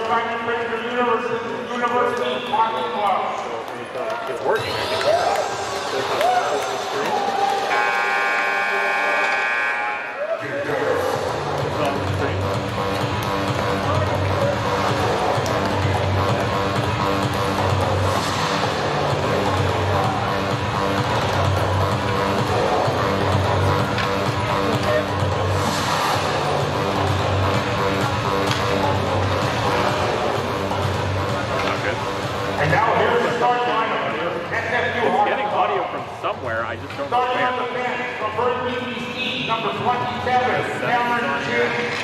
representing Fraser University Hockey Club. It's working. And now here's the start lineup. SFU It's getting audio from somewhere, I just don't know starting on the where. bench from Burnaby, number 27, Cameron James.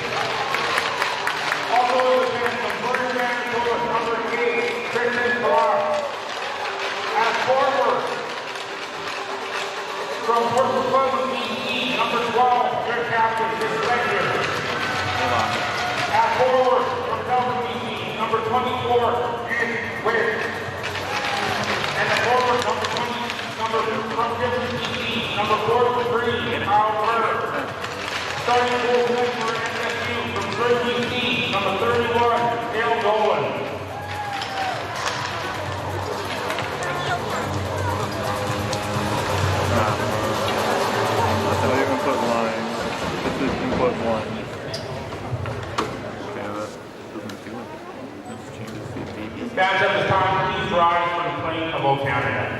Also on the bench from Burnaby, number 8, Tristan Clark. As forward, from Copeland, BC, number 12, their captain, this legend. As forward, from Copeland, BC, number 24, Wait. And the forward number 50, number 43, Cloudburst. Starting goaltender for SFU from Burnaby, number 31, Dale Dolan. That's how you input lines. This is input 1. Okay, that doesn't do it. Let's change it to CP. Fans at this time, please rise for the playing of Okanagan.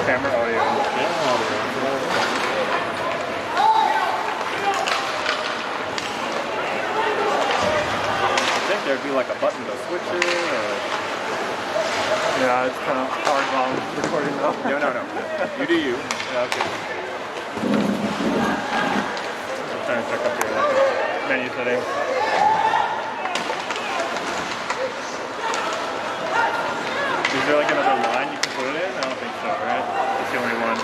Camera audio. Camera audio. I think there'd be like a button to switch it or... Yeah, it's kind of hard while I'm recording though. No. You do you. Yeah, okay. I'm trying to check up here, like menu settings. Is there like another line you can put it in? I don't think so, right? It's the only one.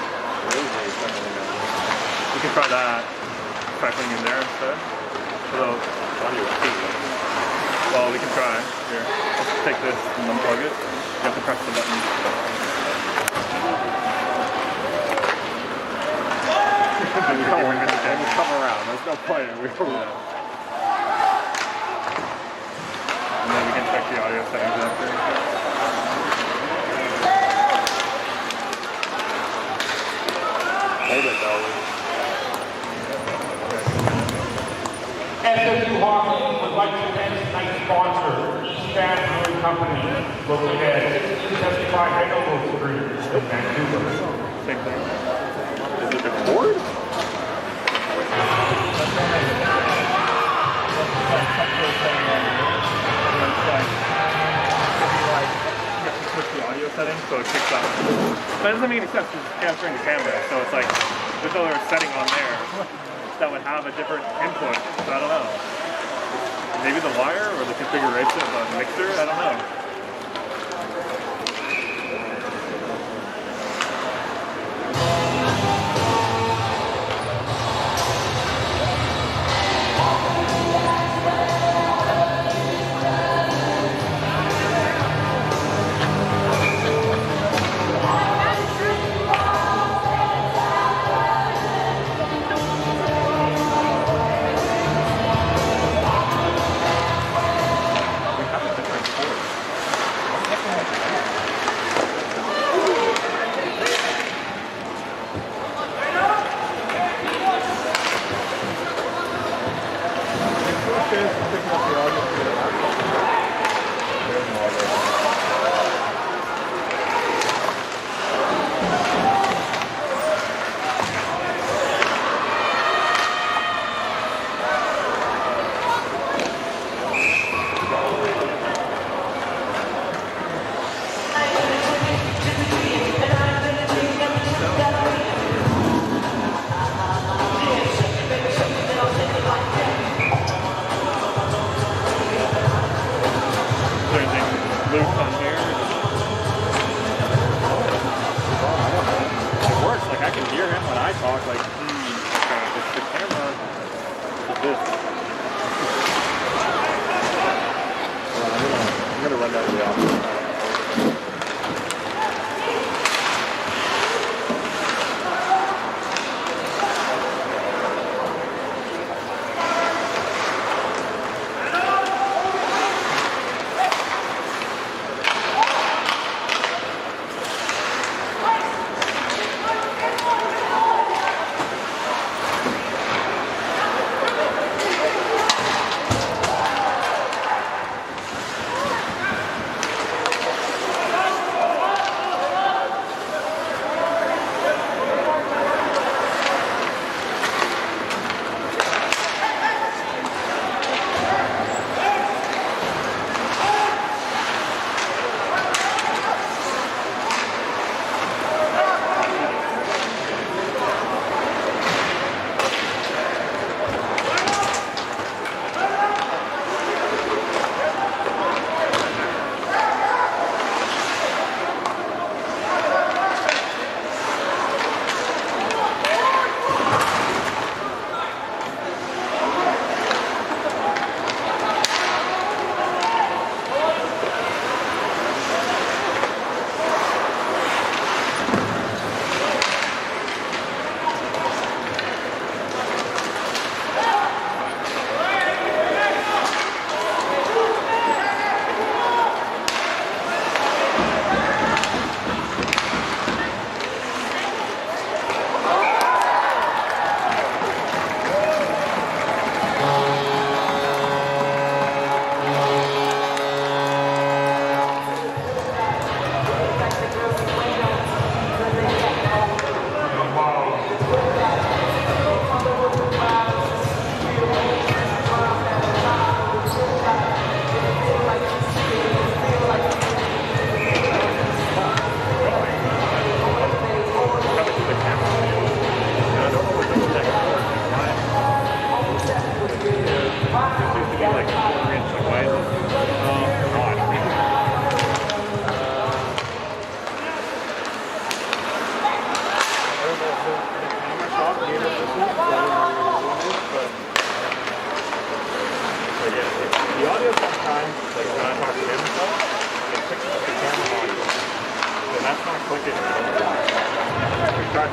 We can try that. Try putting it in there instead. Although, well, we can try. Here, let's take this and unplug it. You have to press the button. And you come around. There's no point. And then we can check the audio settings after. Hold it though. SFU Hockey would like to thank tonight's sponsor, Eastbound Brewing Company, located at 1675 Hanover Street in Vancouver. Same thing. Is it the cord? Switch the audio settings so it kicks out. That doesn't make any sense because it's transferring the camera, so it's like there's no other setting on there that would have a different input. So I don't know. Maybe the wire or the configuration of the mixer, I don't know.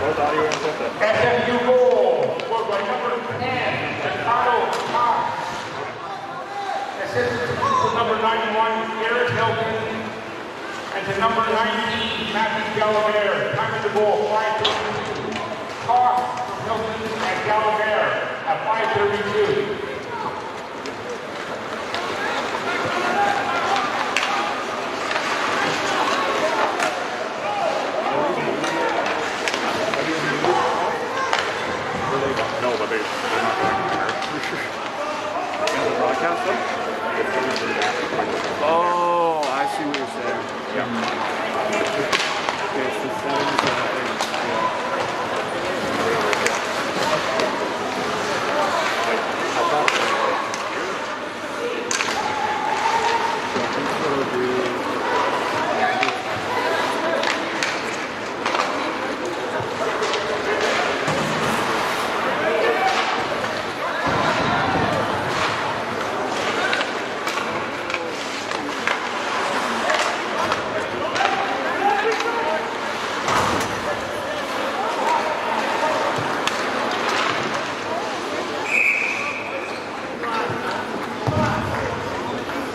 both audio and input. SFU goal scored by number 10, Chicago Cox. Assistant to number 91, Garrett Hilton. And to number 19, Matthew Gallagher. Time of the goal, 5:32. Cox from Hilton and Gallagher at 5:32. No, but they're not going to the broadcast though? Oh, I see what you're saying. Yeah. Okay, it's the settings that I think. How about So I think what I'll do.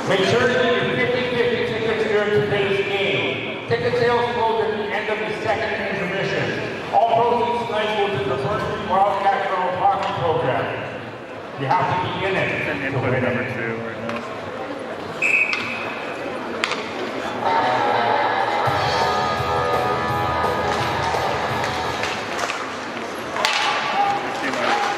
Make sure to get your 50/50 tickets during today's game. Ticket sales close at the end of the second intermission. All proceeds tonight go to the Burnaby Wildcat Girls Hockey Program. You have to be in it and to input win number it. 2 right now? See my video.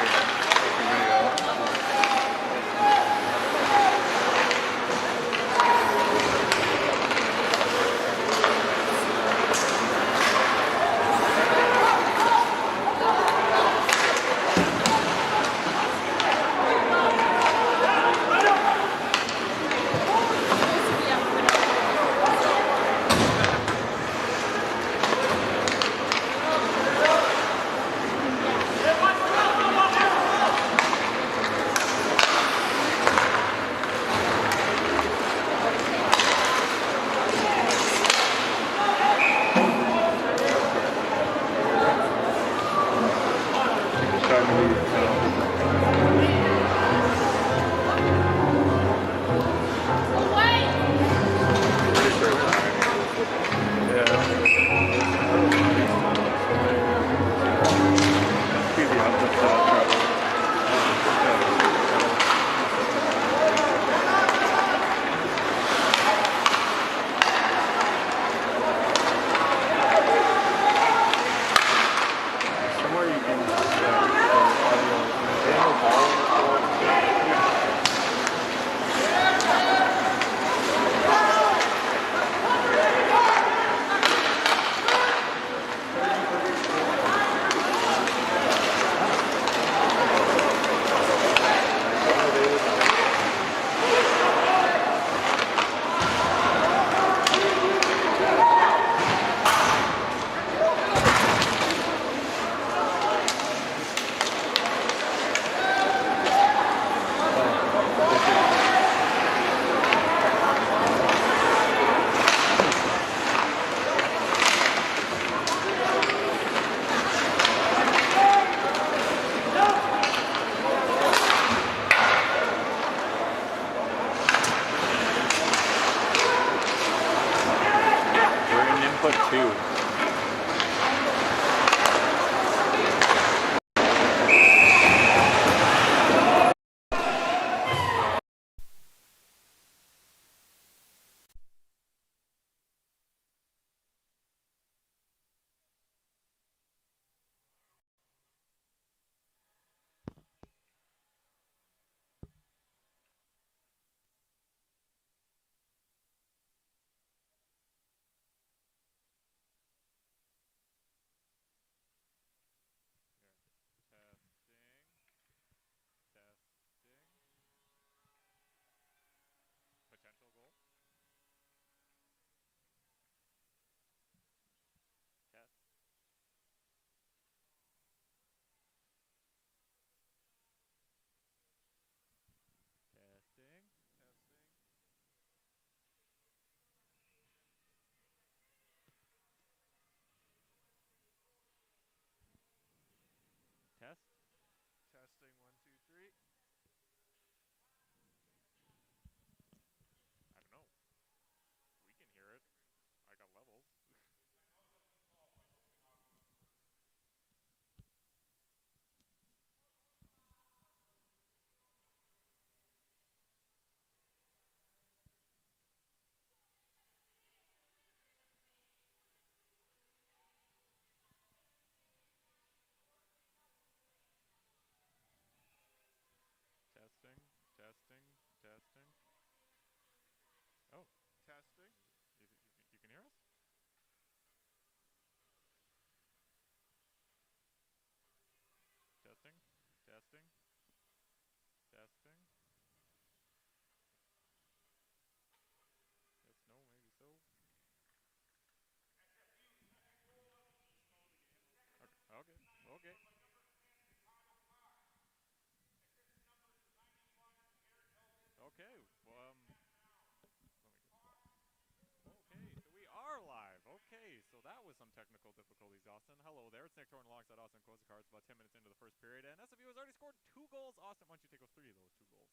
technical difficulties, Austin. Hello there. It's Nick Torn alongside Austin Kozakar. It's about 10 minutes into the first period, and SFU has already scored 2 goals. Austin, why don't you take us 3 of those 2 goals?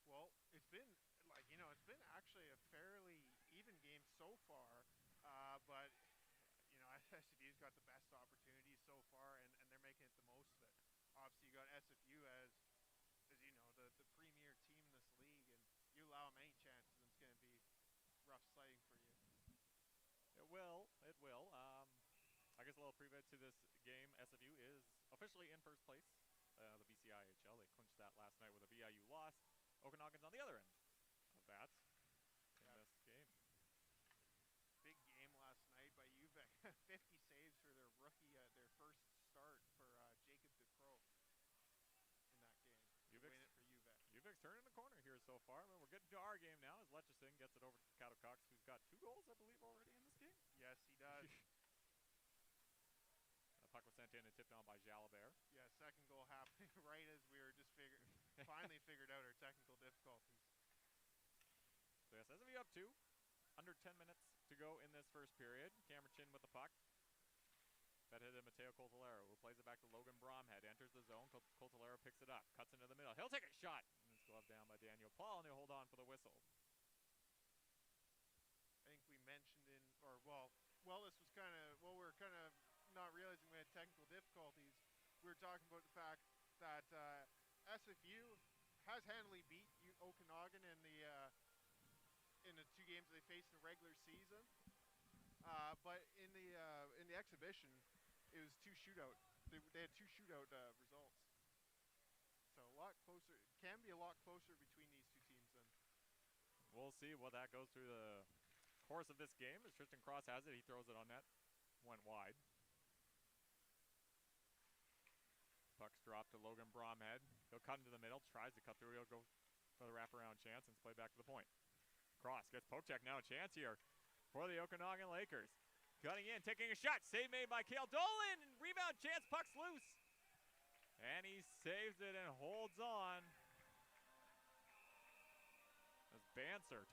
Well, it's been, like, you know, it's been actually a fairly even game so far, but, you know, SFU's got the best opportunities so far, and they're making it the most of it. Obviously, you got SFU as you know, the premier team in this league, and you allow them any chances, and it's going to be rough sledding for you. It will. It will. I guess a little preview to this game. SFU is officially in first place. The BCIHL, they clinched that last night with a BIU loss. Okanagan's on the other end of that in this game. Big game last night by UVic. 50 saves for their rookie, their first start for Jacob DeCroix in that game. Win it for UVic. UVic's turning the corner here so far. I mean, we're getting to our game now as Letchison gets it over to Cato Cox, who's got 2 goals, I believe, already in this game. Yes, he does. The puck was sent in and tipped on by Jalabert. Yeah, second goal happening right as we were just finally figured out our technical difficulties. So yes, SFU up 2. Under 10 minutes to go in this first period. Cameron Chin with the puck. That hit to Mateo Coltolero, who plays it back to Logan Bromhead. Enters the zone. Coltolero picks it up. Cuts into the middle. He'll take a shot. And it's gloved down by Daniel Paul, and he'll hold on for the whistle. I think we mentioned this was kind of, we were kind of not realizing we had technical difficulties. We were talking about the fact that SFU has handily beat Okanagan in the 2 games they faced in the regular season. But in the exhibition, it was 2 shootout. They had 2 shootout results. So a lot closer. It can be a lot closer between these 2 teams then. We'll see what that goes through the course of this game. As Tristan Cross has it, he throws it on net. Went wide. Puck's dropped to Logan Bromhead. He'll cut into the middle. Tries to cut through. He'll go for the wraparound chance and play back to the point. Cross gets poke check. Now a chance here for the Okanagan Lakers. Cutting in, taking a shot. Save made by Cale Dolan. And rebound chance. Puck's loose. And he saves it and holds on. That's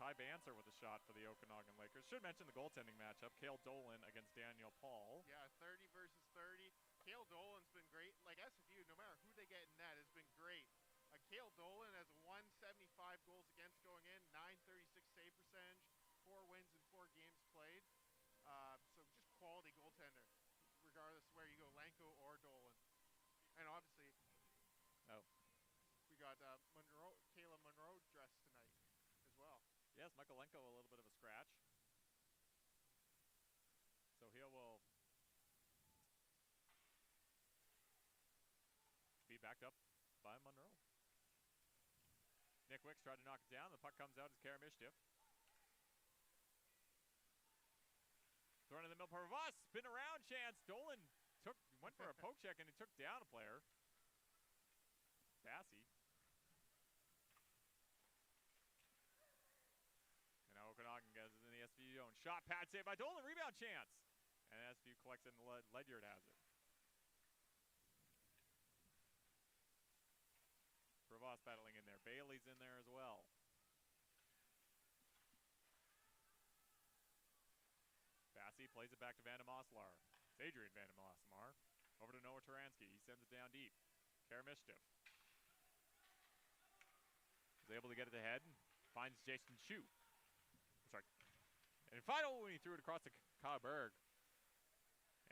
Ty Banser with a shot for the Okanagan Lakers. Should mention the goaltending matchup. Cale Dolan against Daniel Paul. Yeah, 30 versus 30. Cale Dolan's been great. Like SFU, no matter who they get in net, has been great. Cale Dolan has 175 goals against going in, 936 save percentage, 4 wins in 4 games played. So just quality goaltender, regardless of where you go, Lenko or Dolan. And obviously, we got Kayla Monroe dressed tonight as well. Yes, Michael Lenko a little bit of a scratch. So he will be backed up by Monroe. Nick Wicks tried to knock it down. The puck comes out as Karamishtif. Thrown in the middle for Voss. Spin around chance. Dolan went for a poke check and he took down a player. Sassy. And now Okanagan gets it in the SVU zone. Shot pad saved by Dolan. Rebound chance. And SVU collects it and Ledyard has it. Prevost battling in there. Bailey's in there as well. Bassey plays it back to Vandemoslar. It's Adrian Vandemoslar. Over to Noah Taransky. He sends it down deep. Karamishtif is able to get it ahead. Finds Jason Chu. Sorry. And finally, when he threw it across to Kyle Berg.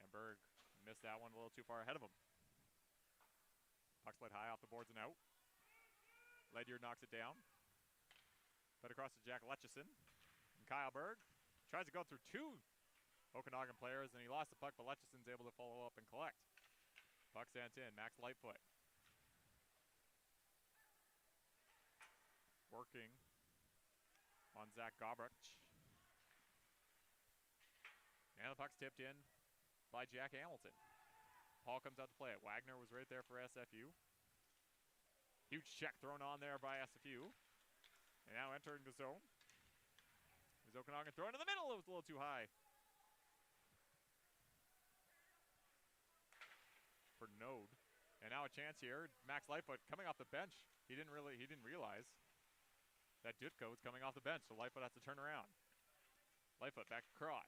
And Berg missed that one a little too far ahead of him. Puck slid high off the boards and out. Ledyard knocks it down. Put across to Jack Letchison. And Kyle Berg tries to go through 2 Okanagan players, and he lost the puck, but Letchison's able to follow up and collect. Puck sent in. Max Lightfoot working on Zach Gobrich. And the puck's tipped in by Jack Hamilton. Paul comes out to play it. Wagner was right there for SFU. Huge check thrown on there by SFU. And now entering the zone is Okanagan thrown in the middle. It was a little too high for Node. And now a chance here. Max Lightfoot coming off the bench. He didn't realize that Dutko was coming off the bench, so Lightfoot has to turn around. Lightfoot back across.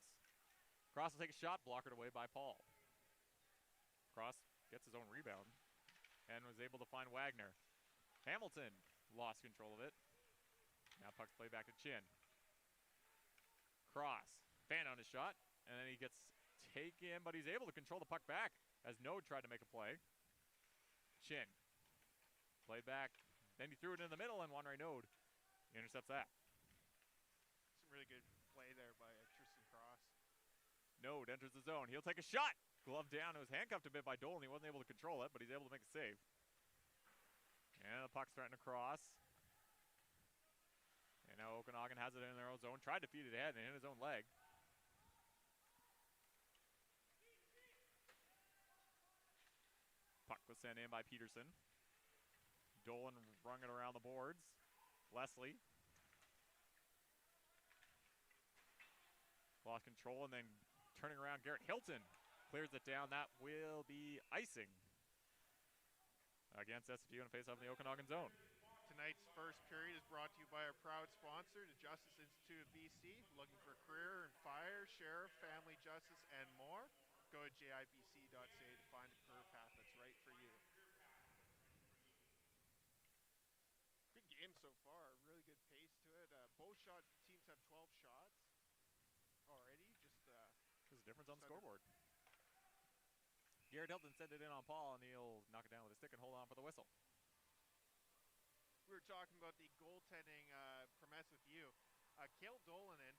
Cross will take a shot, blockered away by Paul. Cross gets his own rebound and was able to find Wagner. Hamilton lost control of it. Now puck's played back to Chin. Cross, fan on his shot, and then he gets taken, but he's able to control the puck back as Node tried to make a play. Chin, played back, then he threw it in the middle, and Wanray Node intercepts that. Some really good play there by Tristan Cross. Node enters the zone. He'll take a shot. Glove down. It was handcuffed a bit by Dolan. He wasn't able to control it, but he's able to make a save. And the puck's threatened to cross. And now Okanagan has it in their own zone. Tried to feed it ahead and hit his own leg. Puck was sent in by Peterson. Dolan rung it around the boards. Leslie. Lost control and then turning around. Garrett Hilton clears it down. That will be icing against SFU and face off in the Okanagan zone. Tonight's first period is brought to you by our proud sponsor, the Justice Institute of BC. Looking for career and fire, sheriff, family justice, and more? Go to jibc.ca to find a career path that's right for you. Good game so far. Really good pace to it. Both teams have 12 shots already. There's a difference on the scoreboard. Garrett Hilton sent it in on Paul, and he'll knock it down with a stick and hold on for the whistle. We were talking about the goaltending from SFU. Cale Dolanen,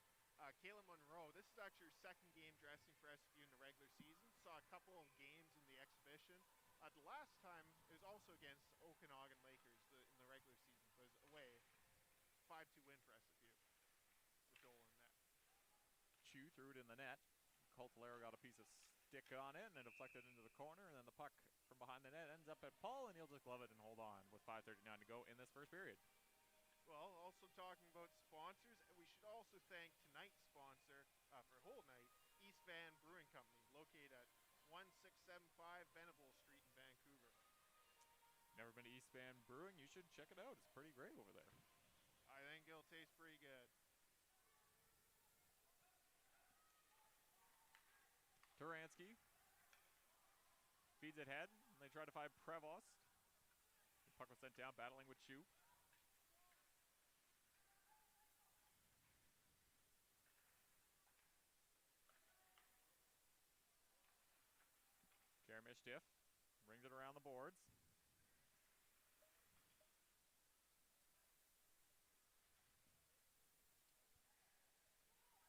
Kayla Monroe, this is actually her second game dressing for SFU in the regular season. Saw a couple of games in the exhibition. The last time it was also against Okanagan Lakers in the regular season. It was away. 5-2 win for SFU with Dolan net. Chu threw it in the net. Coltolero got a piece of stick on it and it deflected into the corner, and then the puck from behind the net ends up at Paul, and he'll just glove it and hold on with 5:39 to go in this first period. Well, also talking about sponsors, we should also thank tonight's sponsor for the whole night, East Van Brewing Company, located at 1675 Venable Street in Vancouver. Never been to East Van Brewing? You should check it out. It's pretty great over there. I think it'll taste pretty good. Turansky feeds it ahead, and they try to find Prevost. The puck was sent down, battling with Chu. Karamishtiff brings it around the boards.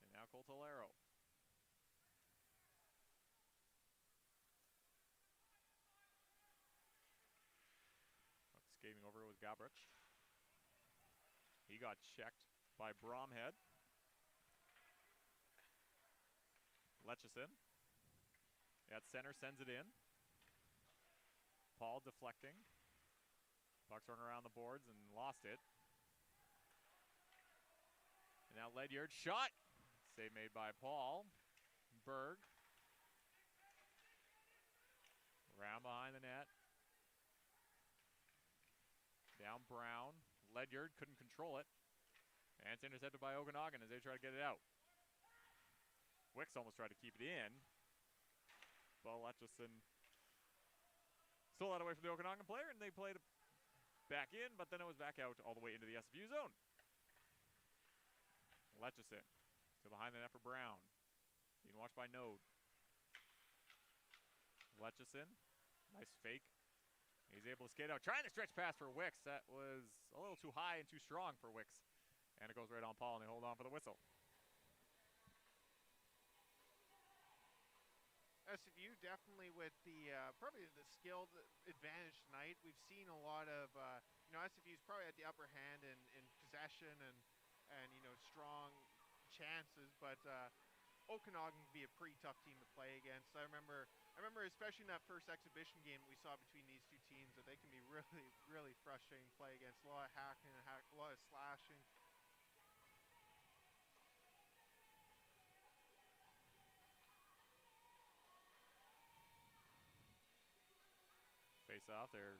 And now Coltolero. Skating over with Gabrich. He got checked by Bromhead. Lecheson at center sends it in. Paul deflecting. Puck's run around the boards and lost it. And now Ledyard shot. Save made by Paul. Berg. Around behind the net. Down Brown. Ledyard couldn't control it. And it's intercepted by Okanagan as they try to get it out. Wicks almost tried to keep it in. But Lecheson stole that away from the Okanagan player, and they played it back in, but then it was back out all the way into the SFU zone. Lecheson to behind the net for Brown. Being watched by Node. Lecheson, nice fake. He's able to skate out, trying to stretch pass for Wicks. That was a little too high and too strong for Wicks. And it goes right on Paul, and they hold on for the whistle. SFU definitely with the probably the skilled advantage tonight. We've seen a lot of SFU's probably at the upper hand in possession and strong chances, but Okanagan can be a pretty tough team to play against. I remember especially in that first exhibition game we saw between these two teams that they can be really, really frustrating to play against. A lot of hacking, a lot of slashing. Face off, they're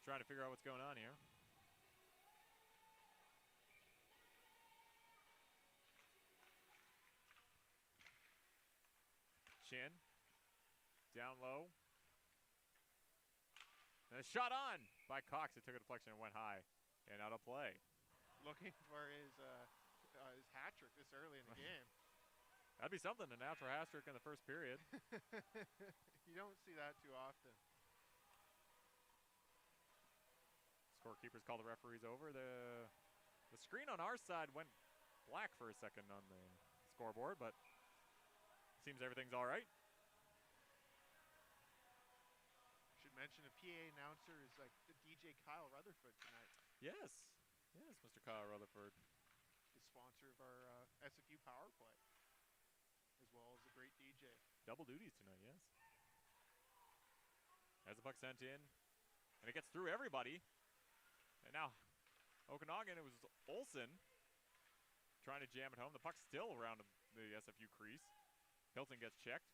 trying to figure out what's going on here. Chin. Down low. And a shot on by Cox. It took a deflection and went high. And out of play. Looking for his hat trick this early in the game. That'd be something, a natural hat trick in the first period. You don't see that too often. Scorekeepers call the referees over. The screen on our side went black for a second on the scoreboard, but seems everything's all right. Should mention a PA announcer is like the DJ Kyle Rutherford tonight. Yes, Mr. Kyle Rutherford. The sponsor of our SFU Power Play, as well as a great DJ. Double duties tonight, yes. As the puck sent in, and it gets through everybody. And now, Okanagan, it was Olsen trying to jam it home. The puck's still around the SFU crease. Hilton gets checked.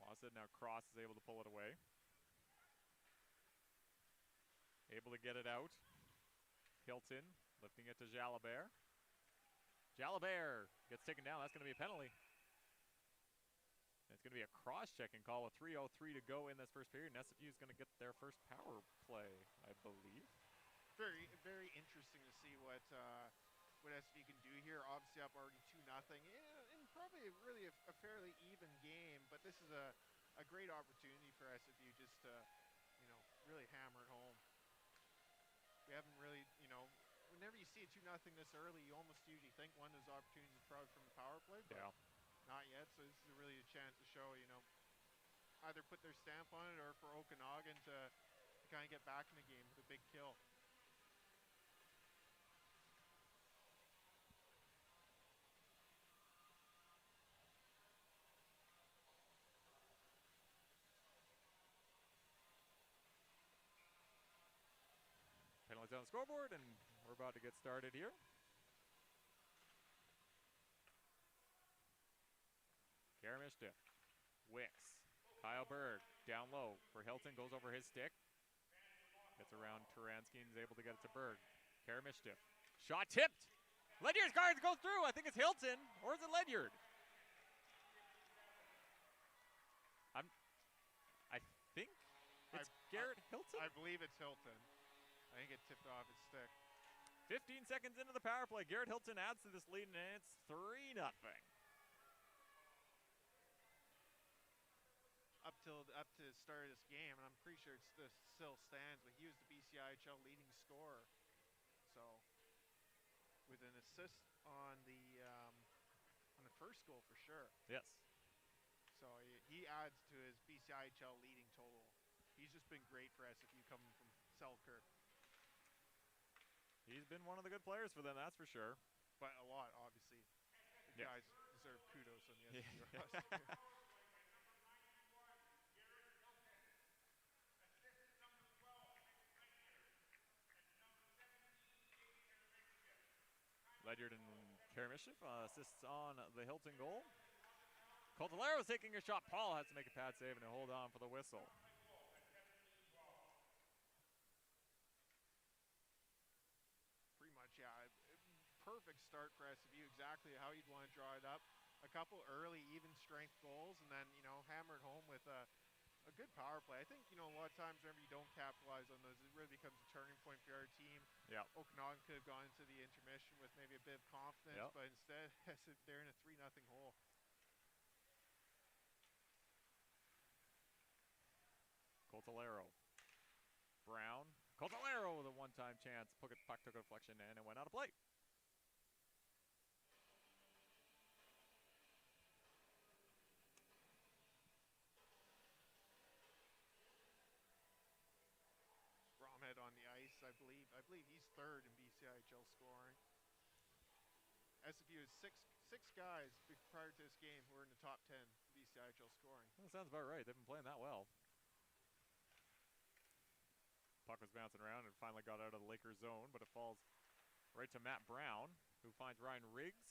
Lost it, now Cross is able to pull it away. Able to get it out. Hilton lifting it to Jalabert. Jalabert gets taken down. That's going to be a penalty. It's going to be a cross-checking call with 3:03 to go in this first period. And SFU is going to get their first power play, I believe. Very, very interesting to see what SFU can do here. Obviously up already 2-0. And probably really a fairly even game. But this is a great opportunity for SFU just to, really hammer it home. We haven't really, whenever you see a 2-0 this early, you almost usually think one of those opportunities is probably from the power play. But yeah. Not yet, so this is really a chance to show, either put their stamp on it or for Okanagan to kind of get back in the game with a big kill. Penalties on the scoreboard, and we're about to get started here. Karamishtif, Wicks, Kyle Berg, down low for Hilton, goes over his stick. Gets around Turansky and is able to get it to Berg. Karamishtif, shot tipped. Ledyard's guards go through. I think it's Hilton, or is it Ledyard? I think it's Garrett Hilton. I believe it's Hilton. I think it tipped off his stick. 15 seconds into the power play, Garrett Hilton adds to this lead, and it's 3-0. Up to the start of this game, and I'm pretty sure it still stands, but he was the BCIHL leading scorer. So, with an assist on the first goal for sure. Yes. So he adds to his BCIHL leading total. He's just been great for SFU coming from Selkirk. He's been one of the good players for them, that's for sure. But a lot, obviously. The guys deserve kudos on the SFU roster. Ledyard and Karamishif assists on the Hilton goal. Coltolero is taking a shot. Paul has to make a pad save and hold on for the whistle. Pretty much, yeah. Perfect start for SFU, exactly how you'd want to draw it up. A couple early even strength goals, and then, hammered home with a good power play. I think, a lot of times whenever you don't capitalize on those, it really becomes a turning point for our team. Yeah. Okanagan could have gone into the intermission with maybe a bit of confidence, but instead, they're in a 3-0 hole. Coltolero. Brown. Coltolero with a one-time chance. Puck took a deflection and it went out of play. Bromhead on the ice, I believe he's third in BCIHL scoring. SFU has six guys prior to this game who are in the top 10 BCIHL scoring. Well, that sounds about right. They've been playing that well. Puck was bouncing around and finally got out of the Lakers zone, but it falls right to Matt Brown, who finds Ryan Riggs,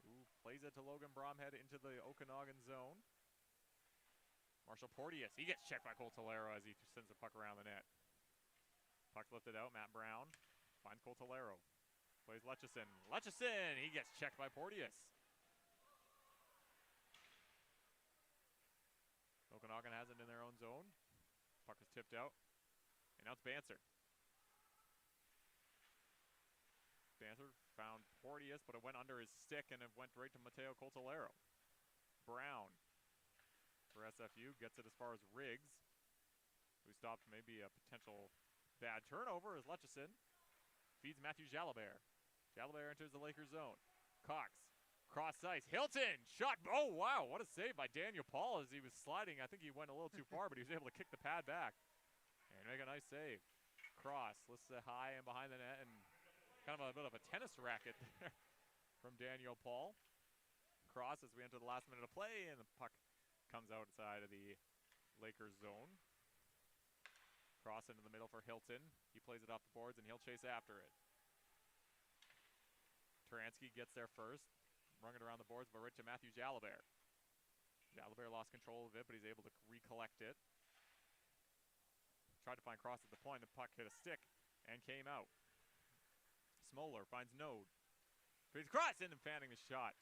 who plays it to Logan Bromhead into the Okanagan zone. Marshall Porteous, he gets checked by Coltolero as he sends the puck around the net. Puck lifted out, Matt Brown finds Coltolero. Plays Lecheson. Lecheson, he gets checked by Porteous. Okanagan has it in their own zone. Puck is tipped out. And now it's Banser. Banser found Porteous, but it went under his stick and it went right to Mateo Coltolero. Brown for SFU gets it as far as Riggs, who stopped maybe a potential bad turnover as Lecheson feeds Matthew Jalabert. Jalabert enters the Lakers zone. Cox, cross ice, Hilton, shot, oh wow, what a save by Daniel Paul as he was sliding. I think he went a little too far, but he was able to kick the pad back and make a nice save. Cross, lifts it high and behind the net, and kind of a bit of a tennis racket there from Daniel Paul. Cross as we enter the last minute of play, and the puck comes outside of the Lakers zone. Cross into the middle for Hilton. He plays it off the boards, and he'll chase after it. Taransky gets there first, rung it around the boards, but right to Matthew Jalabert. Jalabert lost control of it, but he's able to recollect it. Tried to find Cross at the point. The puck hit a stick and came out. Smoller finds Node. Feeds Cross in and fanning the shot.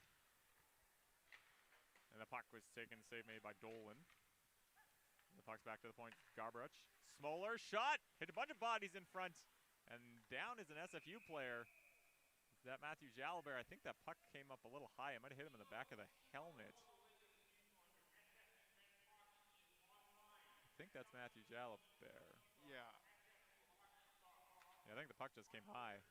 And the puck was taken, save made by Dolan. The puck's back to the point. Garbruch. Smoller shot. Hit a bunch of bodies in front. And down is an SFU player. Is that Matthew Jalabert? I think that puck came up a little high. It might have hit him in the back of the helmet. I think that's Matthew Jalabert. Yeah. Yeah, I think the puck just came high.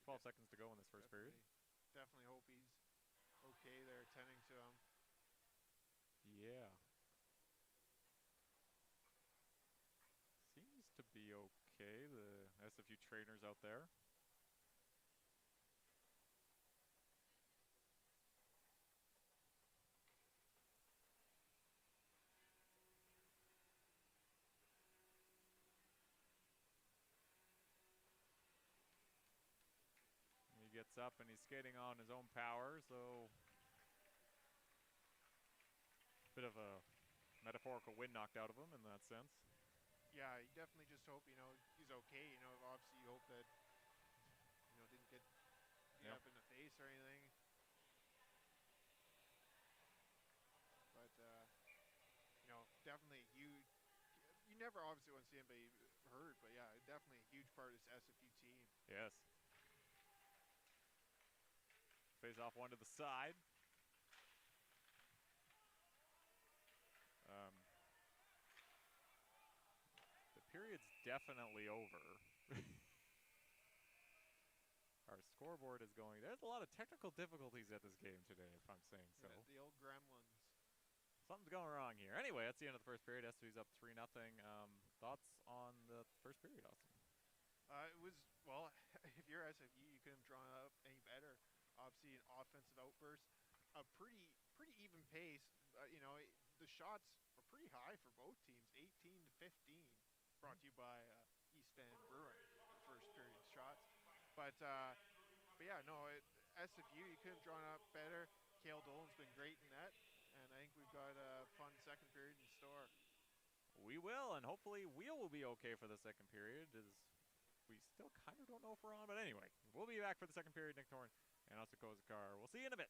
12 seconds to go in this first period. Definitely hope he's okay there, tending to him. Yeah. Seems to be okay, the SFU trainers out there. Gets up and he's skating on his own power, so bit of a metaphorical wind knocked out of him in that sense. Yeah, you definitely just hope, you know, he's okay. You know, obviously you hope that, you know, didn't get beat up in the face or anything. But, you know, definitely you never obviously want to see anybody hurt, but yeah, definitely a huge part of this SFU team. Yes. Face off one to the side. The period's definitely over. Our scoreboard is going. There's a lot of technical difficulties at this game today, if I'm saying so. Yeah, the old gremlins. Something's going wrong here. Anyway, that's the end of the first period. SFU's up 3-0. Thoughts on the first period, Austin? It was, well, if you're SFU, you couldn't have drawn it up any better. Obviously, an offensive outburst, a pretty even pace. You know, the shots were pretty high for both teams, 18-15. Brought to you by East Van Brewing, the first period shots. But yeah, no, SFU, you couldn't have drawn up better. Cale Dolan's been great in that, and I think we've got a fun second period in store. We will, and hopefully Wheel will be okay for the second period. We still kind of don't know if we're on, but anyway, we'll be back for the second period. Nick Torn and Austin Kozakar. We'll see you in a bit.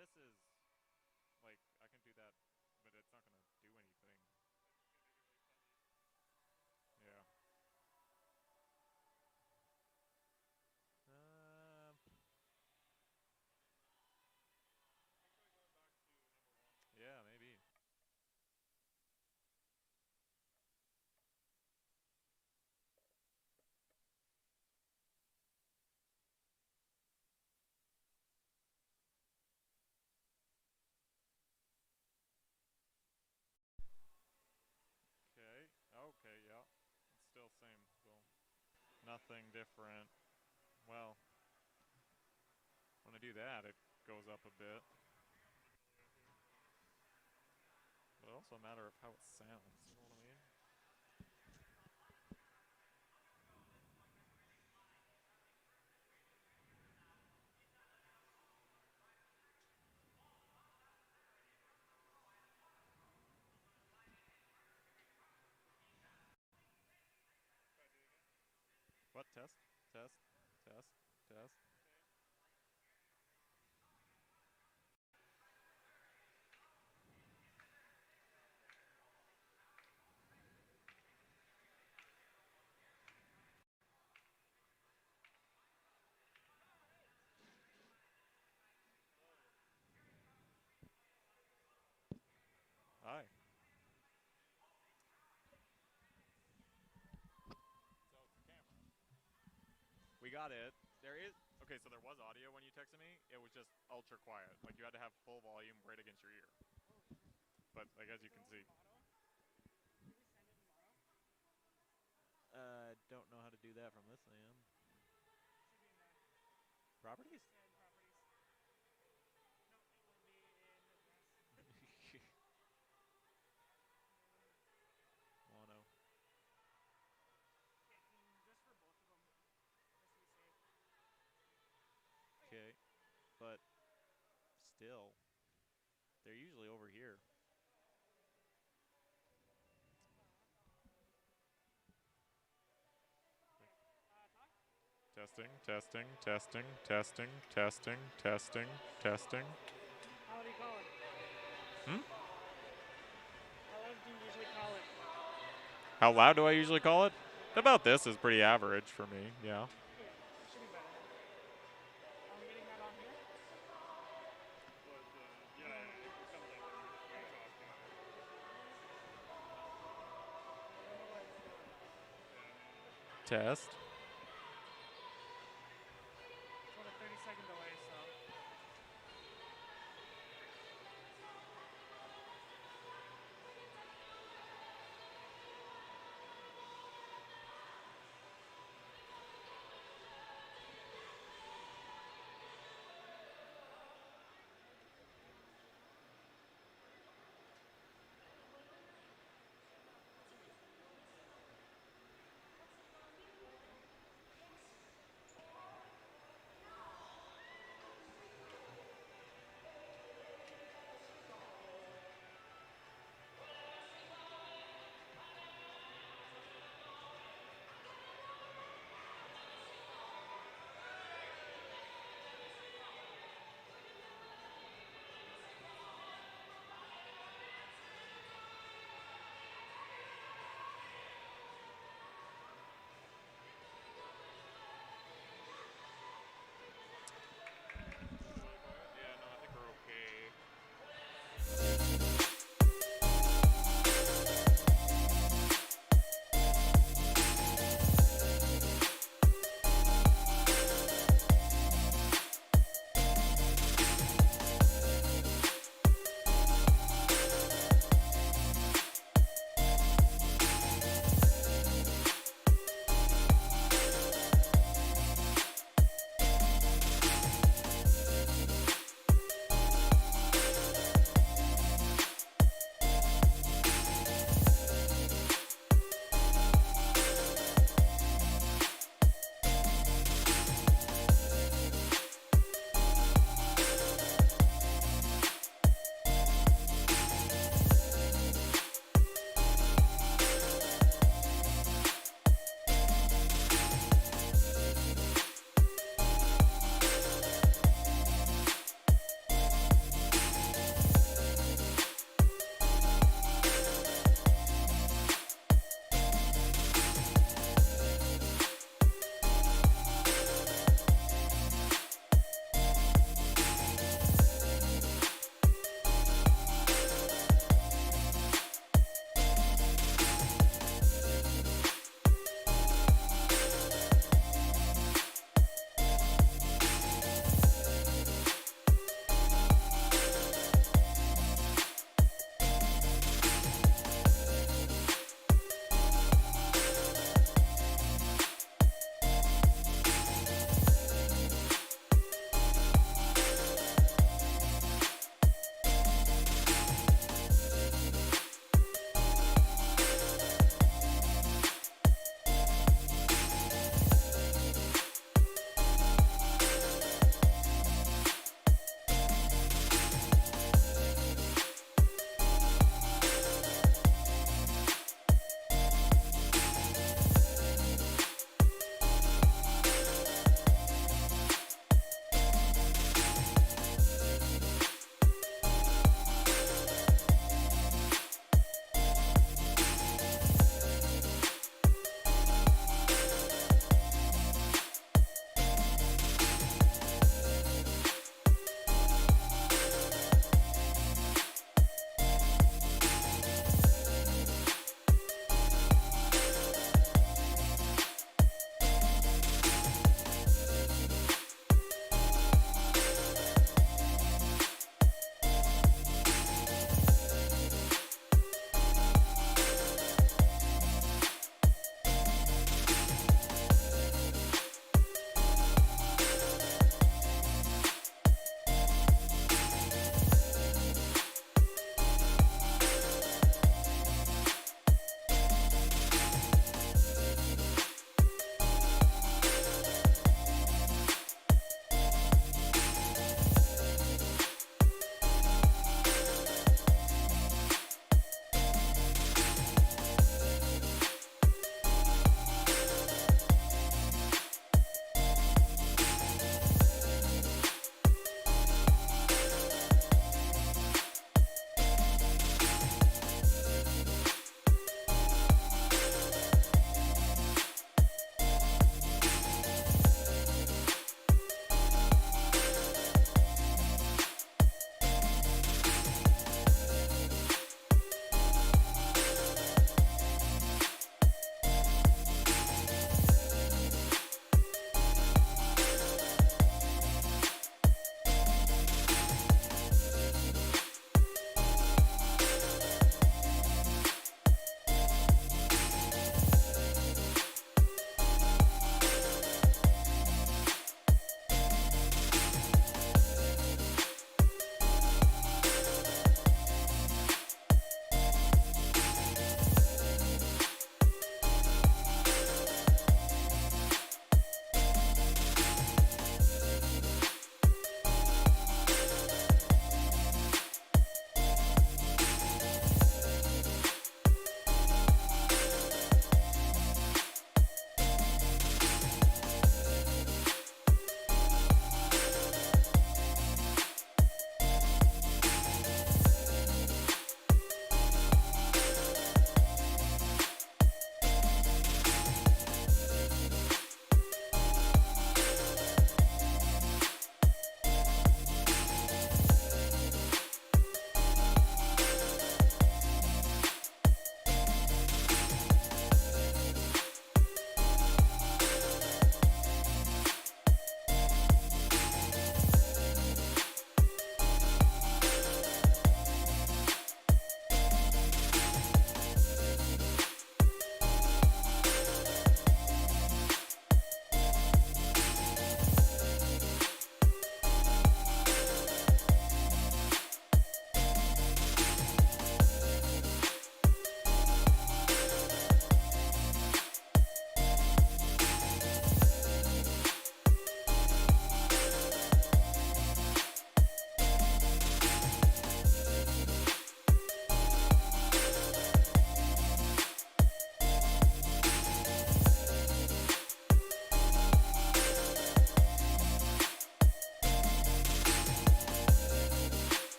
this is, like, I can do that, but it's not going to do anything. Yeah. Yeah, maybe. Okay. Okay, yeah. It's still same, though. Nothing different. Well, when I do that, it goes up a bit. But it's also a matter of how it sounds, you know what I mean? What? Test? Test? Test? Test? Hi. So it's the camera. We got it. There is, okay, so there was audio when you texted me. It was just ultra quiet. Like you had to have full volume right against your ear. But like as you can see. Don't know how to do that from this end. Properties? Mono. Okay, but still, they're usually over here. Testing, testing, testing, testing, testing, testing, testing. How do you call it? Hmm? How loud do you usually call it? How loud do I usually call it? About this is pretty average for me, yeah. Okay, should be better then. Are we getting that on here? Yeah, it comes up when you talk. I don't know why it's doing that. Test. It's about a 30-second delay, so.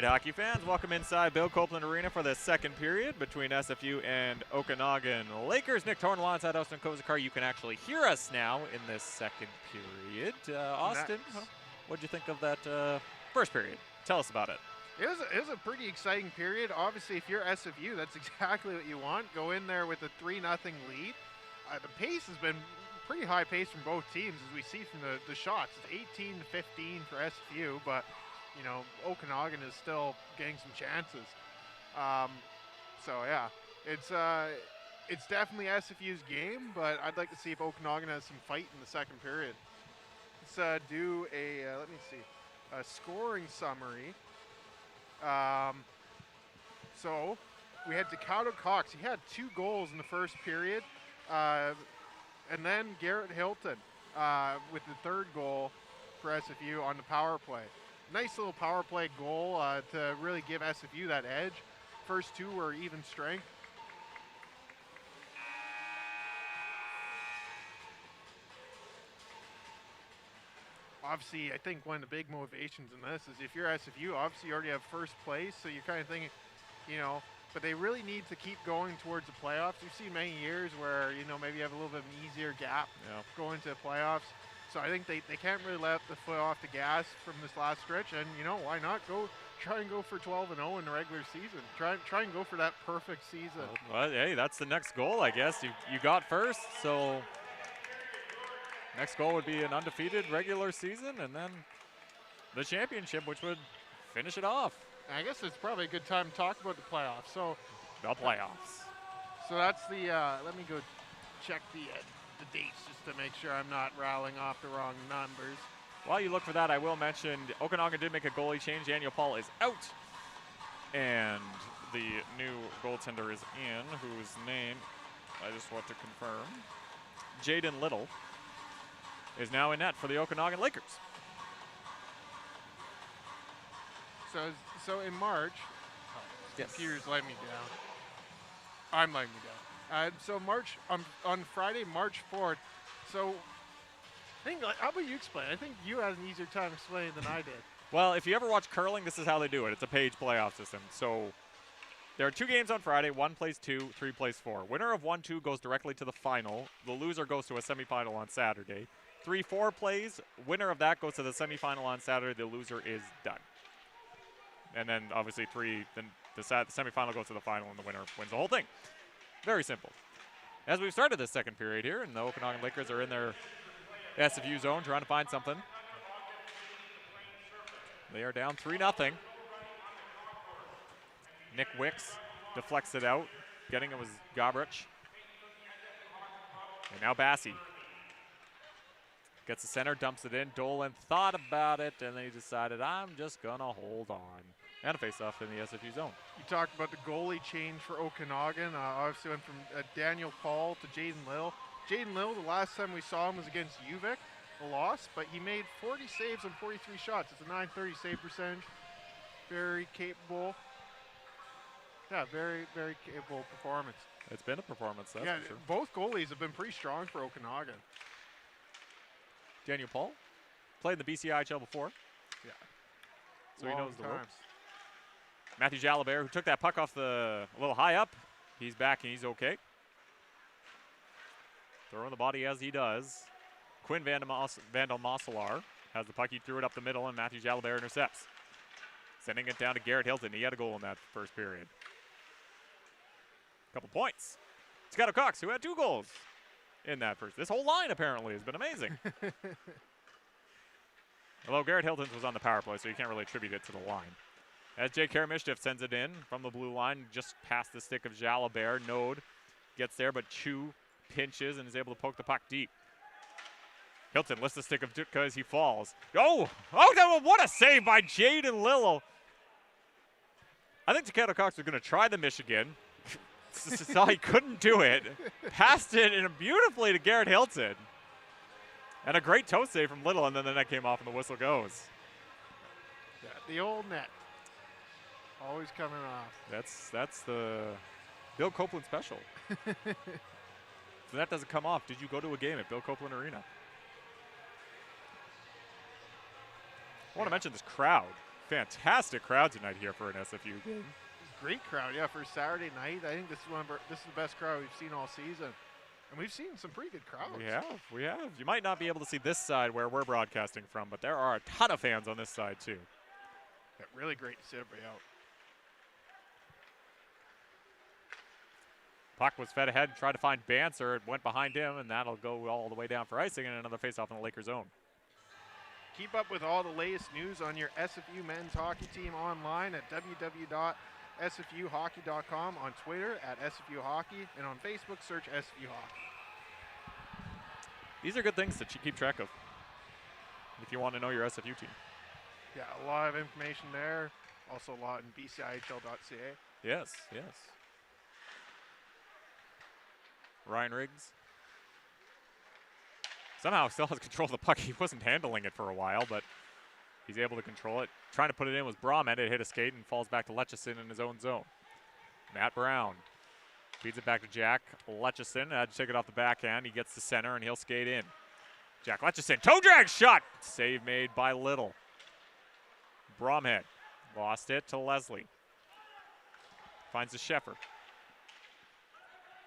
right, hockey fans, welcome inside Bill Copeland Arena for the second period between SFU and Okanagan Lakers. Nick Torn alongside Austin Kozakar. You can actually hear us now in this second period. Austin, what did you think of that first period? Tell us about it. It was a pretty exciting period. Obviously, if you're SFU, that's exactly what you want. Go in there with a 3-0 lead. The pace has been pretty high pace from both teams, as we see from the shots. It's 18-15 for SFU, but you know, Okanagan is still getting some chances. So yeah, it's definitely SFU's game, but I'd like to see if Okanagan has some fight in the second period. Let's do a scoring summary. So we had Dakota Cox. He had 2 goals in the first period, and then Garrett Hilton with the 3rd goal for SFU on the power play. Nice little power play goal to really give SFU that edge. First 2 were even strength. Obviously, I think one of the big motivations in this is if you're SFU, obviously you already have first place, so you're kind of thinking, you know, but they really need to keep going towards the playoffs. We've seen many years where, you know, maybe you have a little bit of an easier gap going to the playoffs. So I think they can't really let the foot off the gas from this last stretch, and, you know, why not try and go for 12-0 in the regular season. Try and go for that perfect season. Well, hey, that's the next goal, I guess. You got first, so next goal would be an undefeated regular season, and then the championship, which would finish it off. I guess it's probably a good time to talk about the playoffs. So the playoffs. So that's the. Let me go check the dates just to make sure I'm not rattling off the wrong numbers. While you look for that, I will mention Okanagan did make a goalie change. Daniel Paul is out, and the new goaltender is in, whose name I just want to confirm. Jaden Little is now in net for the Okanagan Lakers. So in March, computer's letting me down. I'm letting me down. So March on Friday, March 4th. So I think, how about you explain? I think you had an easier time explaining than I did. Well, if you ever watch curling, this is how they do it. It's a page playoff system. So there are 2 games on Friday. 1 plays 2, 3 plays 4. Winner of 1-2 goes directly to the final. The loser goes to a semifinal on Saturday. 3-4 plays. Winner of that goes to the semifinal on Saturday. The loser is done. And then obviously then the semifinal goes to the final, and the winner wins the whole thing. Very simple. As we've started this second period here, and the Okanagan Lakers are in their SFU zone trying to find something. They are down 3-0. Nick Wicks deflects it out. Getting it was Gobrich. And now Bassey gets the center, dumps it in. Dolan thought about it, and then he decided, I'm just going to hold on. And a face-off in the SFU zone. You talked about the goalie change for Okanagan. Obviously went from Daniel Paul to Jaden Little. Jaden Little, the last time we saw him was against UVic, a loss, but he made 40 saves on 43 shots. It's a .930 save percentage. Very capable. Yeah, very, very capable performance. It's been a performance, that's for sure. Both goalies have been pretty strong for Okanagan. Daniel Paul played in the BCIHL before. Yeah. So he knows the ropes. Matthew Jalabert, who took that puck off a little high up, he's back and he's okay. Throwing the body as he does. Quinn Vandal Mosselar has the puck. He threw it up the middle, and Matthew Jalabert intercepts. Sending it down to Garrett Hilton. He had a goal in that first period. Couple points. Scotto Cox, who had 2 goals in that first. This whole line apparently has been amazing. Although Garrett Hilton's was on the power play, so you can't really attribute it to the line. As Jake Karamishnev sends it in from the blue line, just past the stick of Jalabert. Node gets there, but Chu pinches and is able to poke the puck deep. Hilton lifts the stick of Dutka as he falls. Oh, what a save by Jaden Little. I think Takeda Cox was going to try the Michigan. Saw he couldn't do it. Passed it in beautifully to Garrett Hilton. And a great toe save from Little, and then the net came off and the whistle goes. Yeah, the old net. Always coming off. That's the Bill Copeland special. If the net doesn't come off, did you go to a game at Bill Copeland Arena? I want to mention this crowd. fantastic crowd tonight here for an SFU game. Great crowd, yeah, for Saturday night. I think this is the best crowd we've seen all season. And we've seen some pretty good crowds. We have. You might not be able to see this side where we're broadcasting from, but there are a ton of fans on this side too. Yeah, really great to see everybody out. Puck was fed ahead, tried to find Banser. It went behind him, and that'll go all the way down for icing and another faceoff in the Lakers' zone. Keep up with all the latest news on your SFU men's hockey team online at www.sfuhockey.com, on Twitter at SFU Hockey, and on Facebook, search SFU Hockey. These are good things to keep track of if you want to know your SFU team. Yeah, a lot of information there. Also a lot in BCIHL.ca. Yes, yes. Ryan Riggs somehow still has control of the puck. He wasn't handling it for a while, but he's able to control it. Trying to put it in was Brahmed. It hit a skate and falls back to Letchison in his own zone. Matt Brown feeds it back to Jack Letchison. Had to take it off the backhand. He gets to center, and he'll skate in. Jack Letchison, toe drag shot. Save made by Little. Bromhead lost it to Leslie. Finds the Sheffer.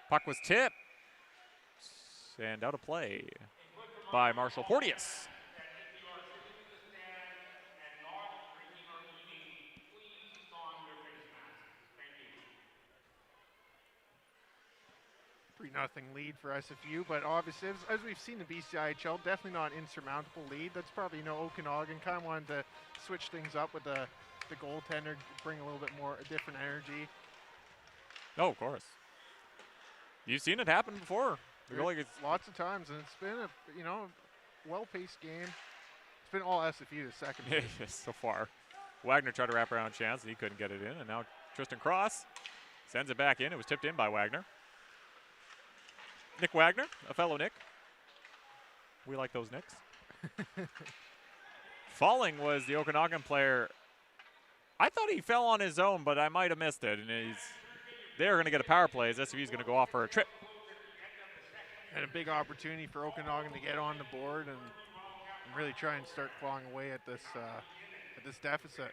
Puck was tipped. And out of play by Marshall Porteous. Nothing lead for SFU, but obviously, as we've seen in BCIHL, definitely not an insurmountable lead. That's probably, Okanagan kind of wanted to switch things up with the goaltender, bring a little bit more, a different energy. Oh, of course. You've seen it happen before. Lots of times, and it's been a well-paced game. It's been all SFU the second game. So far. Wagner tried to wrap around chance, and he couldn't get it in, and now Tristan Cross sends it back in. It was tipped in by Wagner. Nick Wagner, a fellow Nick. We like those Nicks. Falling was the Okanagan player. I thought he fell on his own, but I might have missed it. And they're going to get a power play as SFU is going to go off for a trip. And a big opportunity for Okanagan to get on the board and really try and start clawing away at this deficit.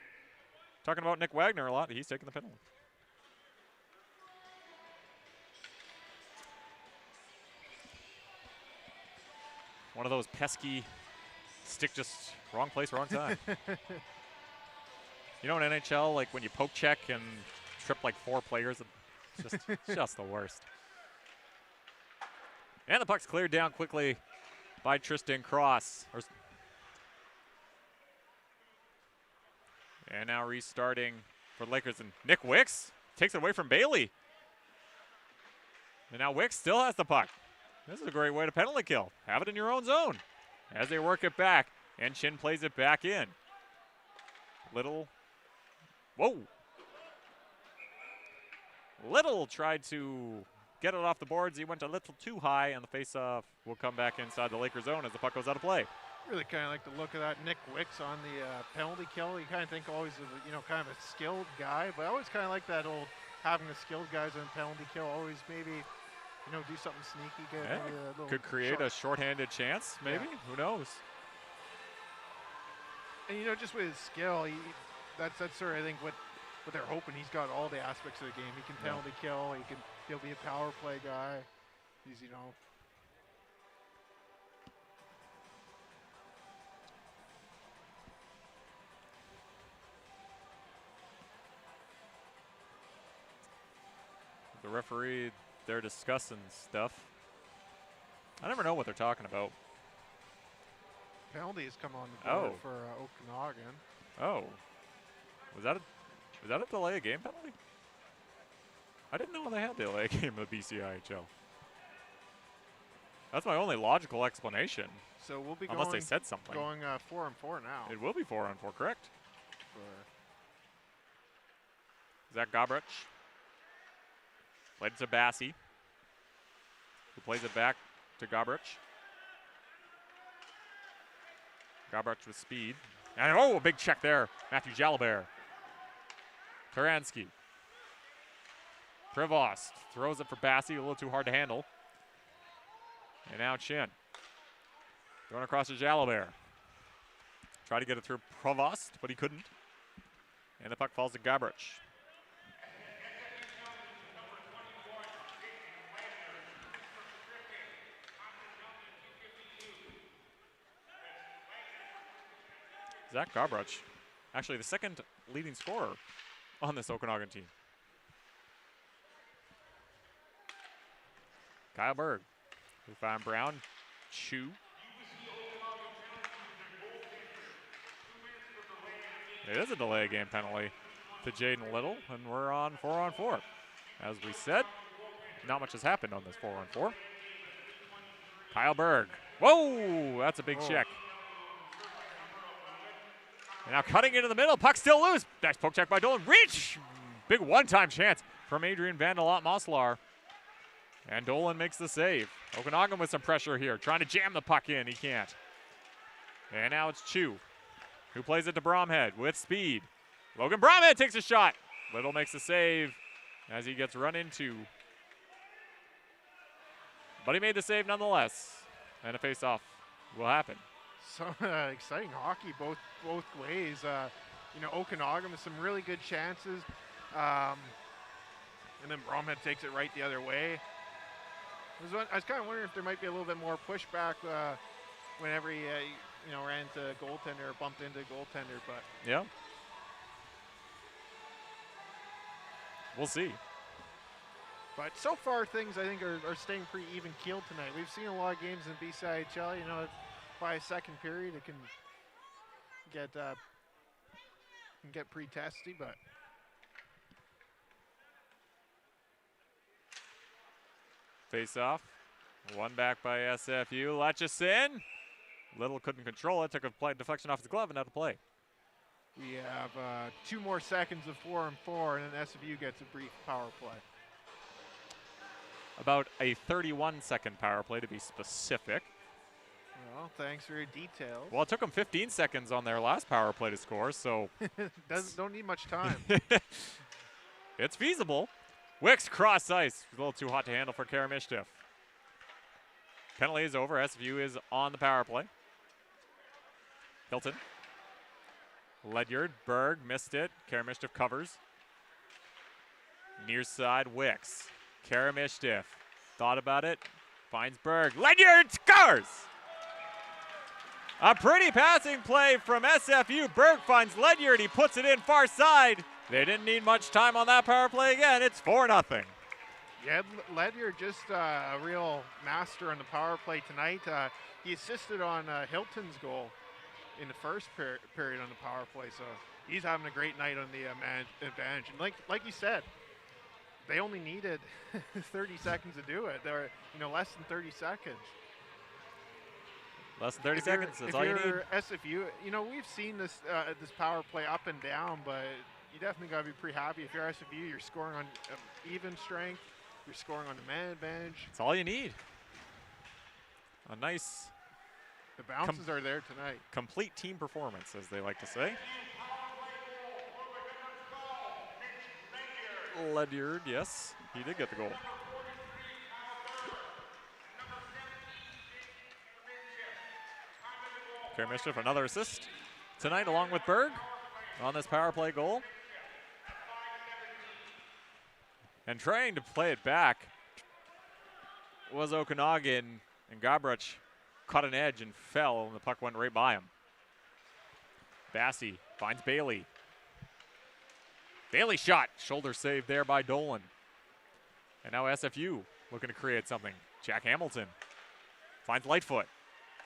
Talking about Nick Wagner a lot. He's taking the penalty. One of those pesky stick, just wrong place, wrong time. In NHL, like when you poke check and trip like 4 players, it's just the worst. And the puck's cleared down quickly by Tristan Cross. And now restarting for the Lakers, and Nick Wicks takes it away from Bailey. And now Wicks still has the puck. This is a great way to penalty kill. Have it in your own zone as they work it back. And Chin plays it back in. Little tried to get it off the boards. He went a little too high, and the faceoff will come back inside the Lakers zone as the puck goes out of play. Really kind of like the look of that Nick Wicks on the penalty kill. You kind of think always of kind of a skilled guy, but I always kind of like that old having the skilled guys on penalty kill. Always maybe do something sneaky. Could create a shorthanded chance, maybe. Yeah. Who knows? And just with his skill, that's sort of I think what they're hoping. He's got all the aspects of the game. He can penalty kill. He'll be a power play guy. He's The referee, they're discussing stuff. I never know what they're talking about. Penalty has come on the board for Okanagan. Oh. Was that a delay of game penalty? I didn't know they had the delay of game of the BCIHL. That's my only logical explanation. So we'll be unless they said something. Going 4-on-4 now. It will be 4-on-4, correct? Zach Gobrich. Played to Bassey, who plays it back to Gobrich. Gobrich with speed. And a big check there. Matthew Jalabert. Taransky. Prevost throws it for Bassey, a little too hard to handle. And now Chin. Going across to Jalabert. Tried to get it through Prevost, but he couldn't. And the puck falls to Gabrich. Zach Gabrich, actually the second leading scorer on this Okanagan team. Kyle Berg, we found Brown, Chu. It is a delay game penalty to Jaden Little, and we're on 4-on-4. As we said, not much has happened on this 4-on-4. Kyle Berg, whoa, that's a big check. And now cutting into the middle, puck still loose. Nice poke check by Dolan. Reach! Big one-time chance from Adrian Vandelot Moslar. And Dolan makes the save. Okanagan with some pressure here, trying to jam the puck in. He can't. And now it's Chu, who plays it to Bromhead with speed. Logan Bromhead takes a shot. Little makes the save as he gets run into. But he made the save nonetheless. And a face-off will happen. Some exciting hockey both ways. You know, Okanagan with some really good chances. And then Bromhead takes it right the other way. I was kind of wondering if there might be a little bit more pushback whenever he you know, ran into goaltender or bumped into goaltender, but yeah, we'll see. But so far things I think are staying pretty even keeled tonight. We've seen a lot of games in BCIHL. You know, by a second period it can get pretty testy, but face off. One back by SFU. Latchison. Little couldn't control it. Took a deflection off his glove and out of play. we have 2 more seconds of 4-on-4, and then SFU gets a brief power play. About a 31-second power play to be specific. Well, thanks for your details. Well, it took them 15 seconds on their last power play to score, so Don't need much time. it's feasible. Wicks cross ice. A little too hot to handle for Karamishtif. Penalty is over. SFU is on the power play. Hilton. Ledyard. Berg missed it. Karamishtif covers. Near side, Wicks. Karamishtif thought about it. Finds Berg. Ledyard scores! A pretty passing play from SFU. Berg finds Ledyard. He puts it in far side. They didn't need much time on that power play again. It's 4-0. Yeah, Ledyard just a real master on the power play tonight. He assisted on Hilton's goal in the first period on the power play, so he's having a great night on the man advantage. And like you said, they only needed 30 seconds to do it. They're less than 30 seconds. Less than 30 seconds. That's all you need. SFU, we've seen this this power play up and down, but you definitely got to be pretty happy. If you're SFU, you're scoring on even strength. You're scoring on the man advantage. That's all you need. A nice. The bounces are there tonight. Complete team performance, as they like to say. Ledyard, yes, he did get the goal. Karamishtif, another assist tonight, along with Berg on this power play goal. And trying to play it back was Okanagan, and Gabrich caught an edge and fell, and the puck went right by him. Bassey finds Bailey. Bailey shot, shoulder save there by Dolan. And now SFU looking to create something. Jack Hamilton finds Lightfoot.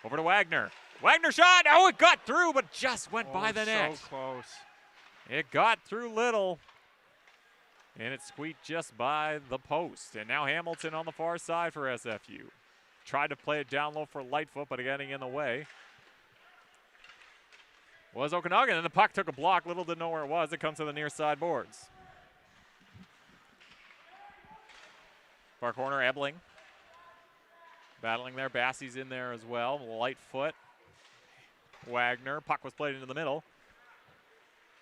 Over to Wagner. Wagner shot, oh, it got through, but just went by the net. So close. It got through Little. And it squeaked just by the post. And now Hamilton on the far side for SFU. Tried to play it down low for Lightfoot, but getting in the way was Okanagan. And the puck took a block. Little didn't know where it was. It comes to the near side boards. Far corner, Ebling. Battling there. Bassey's in there as well. Lightfoot. Wagner. Puck was played into the middle.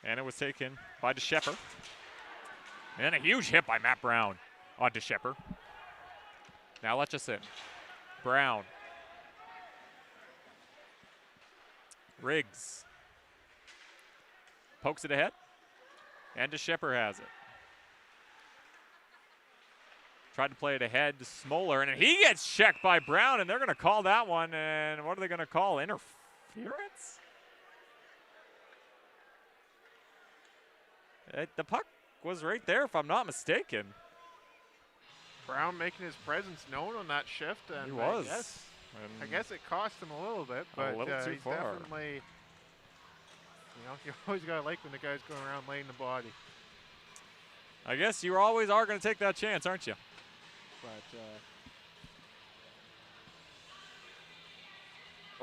And it was taken by DeShepper. And a huge hit by Matt Brown on DeShepper. Now Letchison. Brown. Riggs. Pokes it ahead. And DeShipper has it. Tried to play it ahead to Smoller, and he gets checked by Brown, and they're going to call that one. And what are they going to call? Interference? The puck was right there, if I'm not mistaken. Brown making his presence known on that shift. And He was. I guess it cost him a little bit, but a little too he's far. definitely, you know, you always got to like when the guy's going around laying the body. I guess you always are going to take that chance, aren't you? But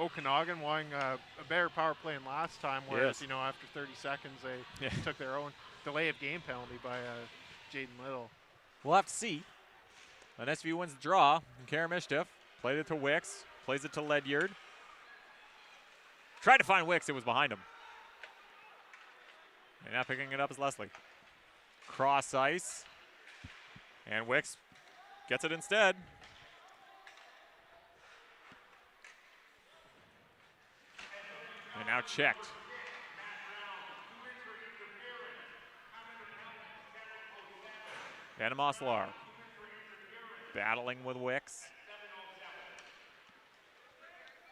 Okanagan wanting a better power play than last time, whereas, Yes. you know, after 30 seconds they Yeah. took their own delay of game penalty by Jaden Little. We'll have to see. An SVU wins the draw. Karamishtif played it to Wicks. Plays it to Ledyard. Tried to find Wicks. It was behind him. And now picking it up is Leslie. Cross ice. And Wicks gets it instead. And now checked. Anna Moslar battling with Wicks.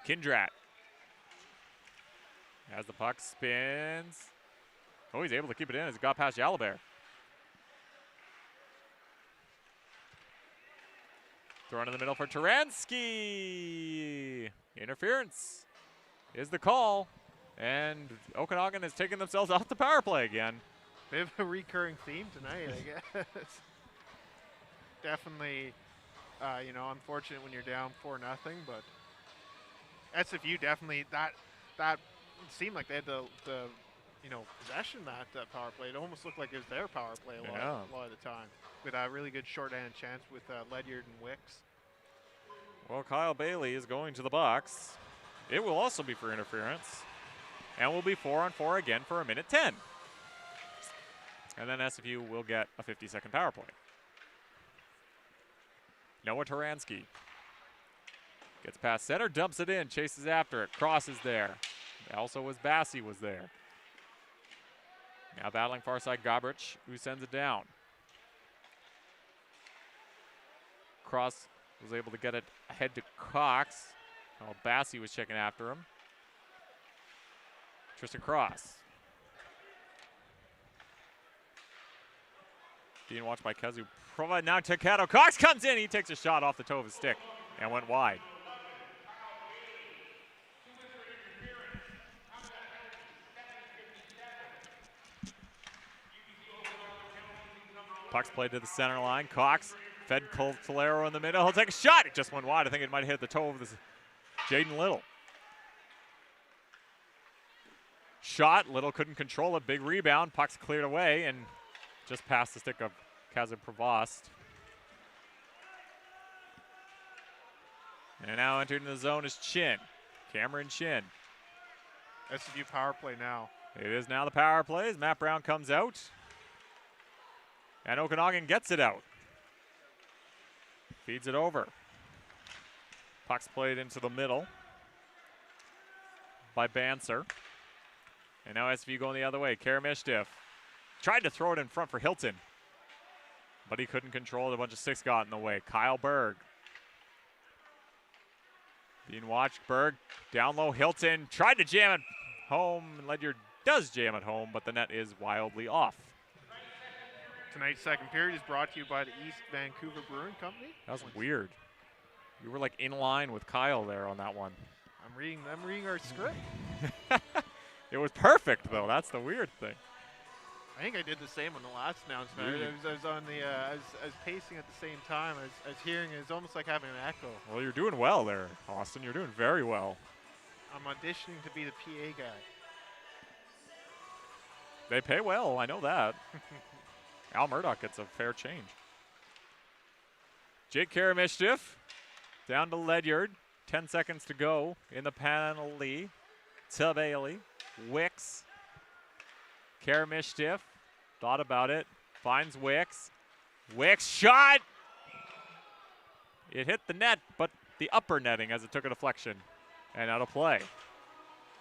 Kindrat. As the puck spins. Oh, he's able to keep it in as it got past Jalabert. Thrown in the middle for Taransky. Interference is the call. And Okanagan has taken themselves off the power play again. Bit of a recurring theme tonight, I guess. Definitely, you know, unfortunate when you're down 4-0, but SFU definitely, that seemed like they had the you know, possession that power play. It almost looked like it was their power play a lot of the time, with a really good shorthanded chance with Ledyard and Wicks. Well, Kyle Bailey is going to the box. It will also be for interference. And will be 4-on-4 again for 1:10. And then SFU will get a 50-second power play. Noah Taransky gets past center, dumps it in, chases after it, crosses there. Also was Bassey was there. Now battling far side Gobrich, who sends it down. Cross was able to get it ahead to Cox. Oh, Bassey was checking after him. Tristan Cross. Being watched by Kazu. Now Takato. Cox comes in. He takes a shot off the toe of his stick and went wide. Puck's played to the center line. Cox fed Coltolero in the middle. He'll take a shot. It just went wide. I think it might have hit the toe of this Jaden Little. Shot. Little couldn't control it. Big rebound. Puck's cleared away and just past the stick of Kazim Provost. And now entered in the zone is Chin. Cameron Chin. SFU power play now. It is now the power play as Matt Brown comes out. And Okanagan gets it out. Feeds it over. Puck's played into the middle by Banser. And now SVU going the other way. Karamishtif tried to throw it in front for Hilton, but he couldn't control it. A bunch of sticks got in the way. Kyle Berg being watched. Berg down low. Hilton tried to jam it home. Ledyard does jam it home, but the net is wildly off. Tonight's second period is brought to you by the East Vancouver Brewing Company. That was weird. You were like in line with Kyle there on that one. I'm reading our script. It was perfect though. That's the weird thing. I think I did the same on the last announcement. Really? I was on the I was pacing at the same time. I was hearing it. It's almost like having an echo. Well, you're doing well there, Austin. You're doing very well. I'm auditioning to be the PA guy. They pay well. I know that. Al Murdoch gets a fair change. Jake Karamishtif down to Ledyard. 10 seconds to go in the penalty. To Bailey. Wicks. Karamishtif thought about it. Finds Wicks. Wicks shot. It hit the net, but the upper netting as it took a deflection. And out of play.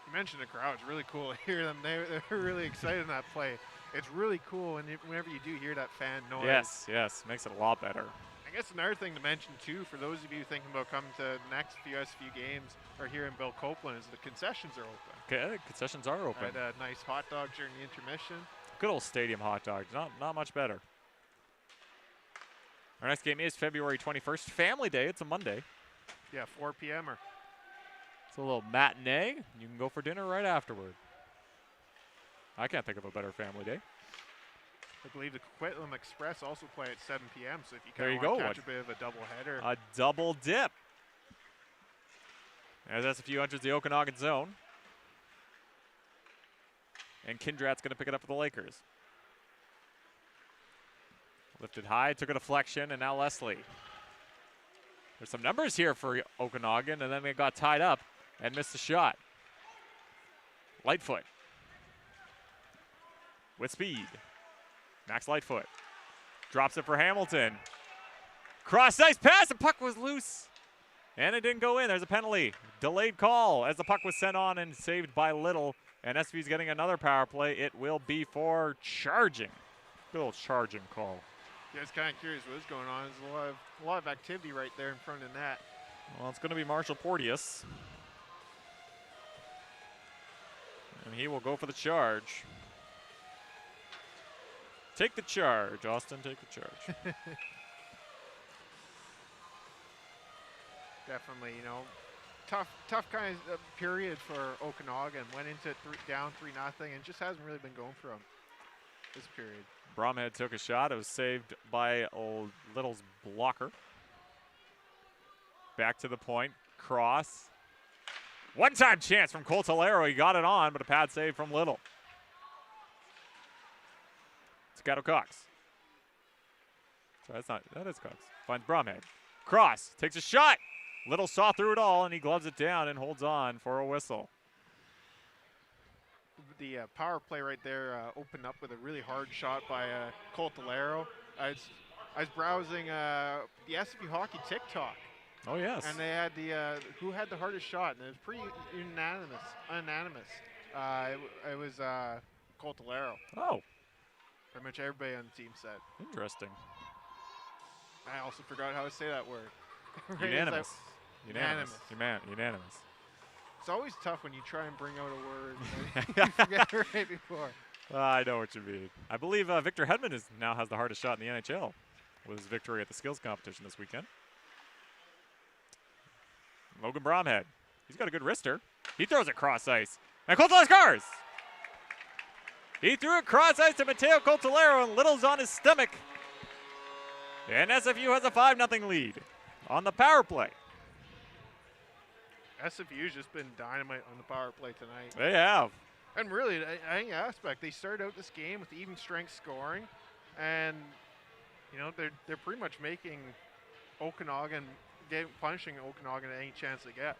You mentioned the crowd. It's really cool to hear them. They were really excited in that play. It's really cool whenever you do hear that fan noise. Yes, yes, makes it a lot better. I guess another thing to mention too, for those of you thinking about coming to the next few SFU games or here in Bill Copeland, is the concessions are open. Okay, concessions are open. Had a nice hot dog during the intermission. Good old stadium hot dogs, not much better. Our next game is February 21st, Family Day. It's a Monday. Yeah, 4 p.m. It's a little matinee. You can go for dinner right afterward. I can't think of a better family day. I believe the Coquitlam Express also play at 7 p.m. So if you There kind you of want go. to catch a bit of a double header. A double dip. As SFU enters the Okanagan zone. And Kindrat's going to pick it up for the Lakers. Lifted high, took a deflection, and now Leslie. There's some numbers here for Okanagan, and then they got tied up and missed the shot. Lightfoot. With speed. Max Lightfoot. Drops it for Hamilton. Cross ice pass, the puck was loose. And it didn't go in. There's a penalty. Delayed call as the puck was sent on and saved by Little. And SFU's getting another power play. It will be for charging. Good old charging call. Yeah, I was kind of curious what was going on. There's a lot of activity right there in front of the net. Well, it's going to be Marshall Porteous. And he will go for the charge. Take the charge, Austin. Take the charge. Definitely, you know, tough kind of period for Okanagan. Went into down 3-0 and just hasn't really been going for them this period. Bromhead took a shot. It was saved by Little's blocker. Back to the point. Cross. One-time chance from Cole Tolero. He got it on, but a pad save from Little. Gato Cox. Sorry, that is Cox. Finds Bromhead. Cross, takes a shot. Little saw through it all, and he gloves it down and holds on for a whistle. The power play right there opened up with a really hard shot by Cole Tolero. I was browsing the SFU Hockey TikTok. Oh, yes. And they had who had the hardest shot, and it was pretty unanimous. It was Cole Tolero. Oh. Pretty much everybody on the team said. Interesting. I also forgot how to say that word. Unanimous. Unanimous. Unanimous. It's always tough when you try and bring out a word and you forget it right before. I know what you mean. I believe Victor Hedman now has the hardest shot in the NHL with his victory at the skills competition this weekend. Logan Bromhead. He's got a good wrister. He throws it cross ice. And Coltolero scores! He threw it cross ice to Mateo Coltolero, and Little's on his stomach. And SFU has a 5-0 lead on the power play. SFU's just been dynamite on the power play tonight. They have. And really, I think aspect, they started out this game with even strength scoring, and you know they're pretty much making Okanagan, punishing Okanagan at any chance they get.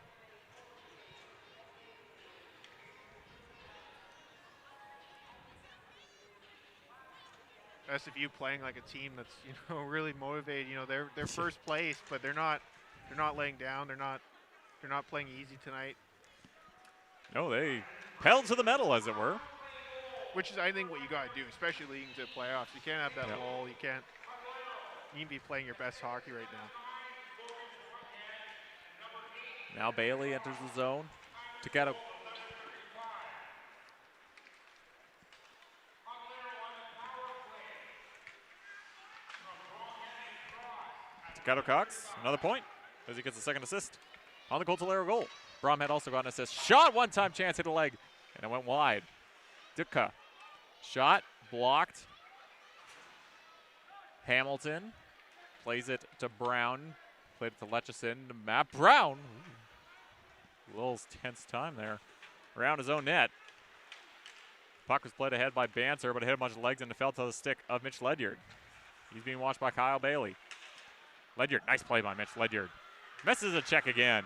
SFU playing like a team that's really motivated. You know they're first place, but they're not laying down. They're not playing easy tonight. No, they pedaled to the metal, as it were. Which is, I think, what you got to do, especially leading to the playoffs. You can't have that lull. You need to be playing your best hockey right now. Now Bailey enters the zone. Takato. Takato Cox, another point as he gets the second assist on the Coltolero goal. Bromhead also got an assist. Shot, one-time chance, hit a leg, and it went wide. Dutka. Shot, blocked. Hamilton plays it to Brown. Played it to Letchison, to Matt Brown. Ooh. A little tense time there. Around his own net. Puck was played ahead by Banter, but it hit a bunch of legs and it fell to the stick of Mitch Ledyard. He's being watched by Kyle Bailey. Ledyard, nice play by Mitch Ledyard. Misses a check again.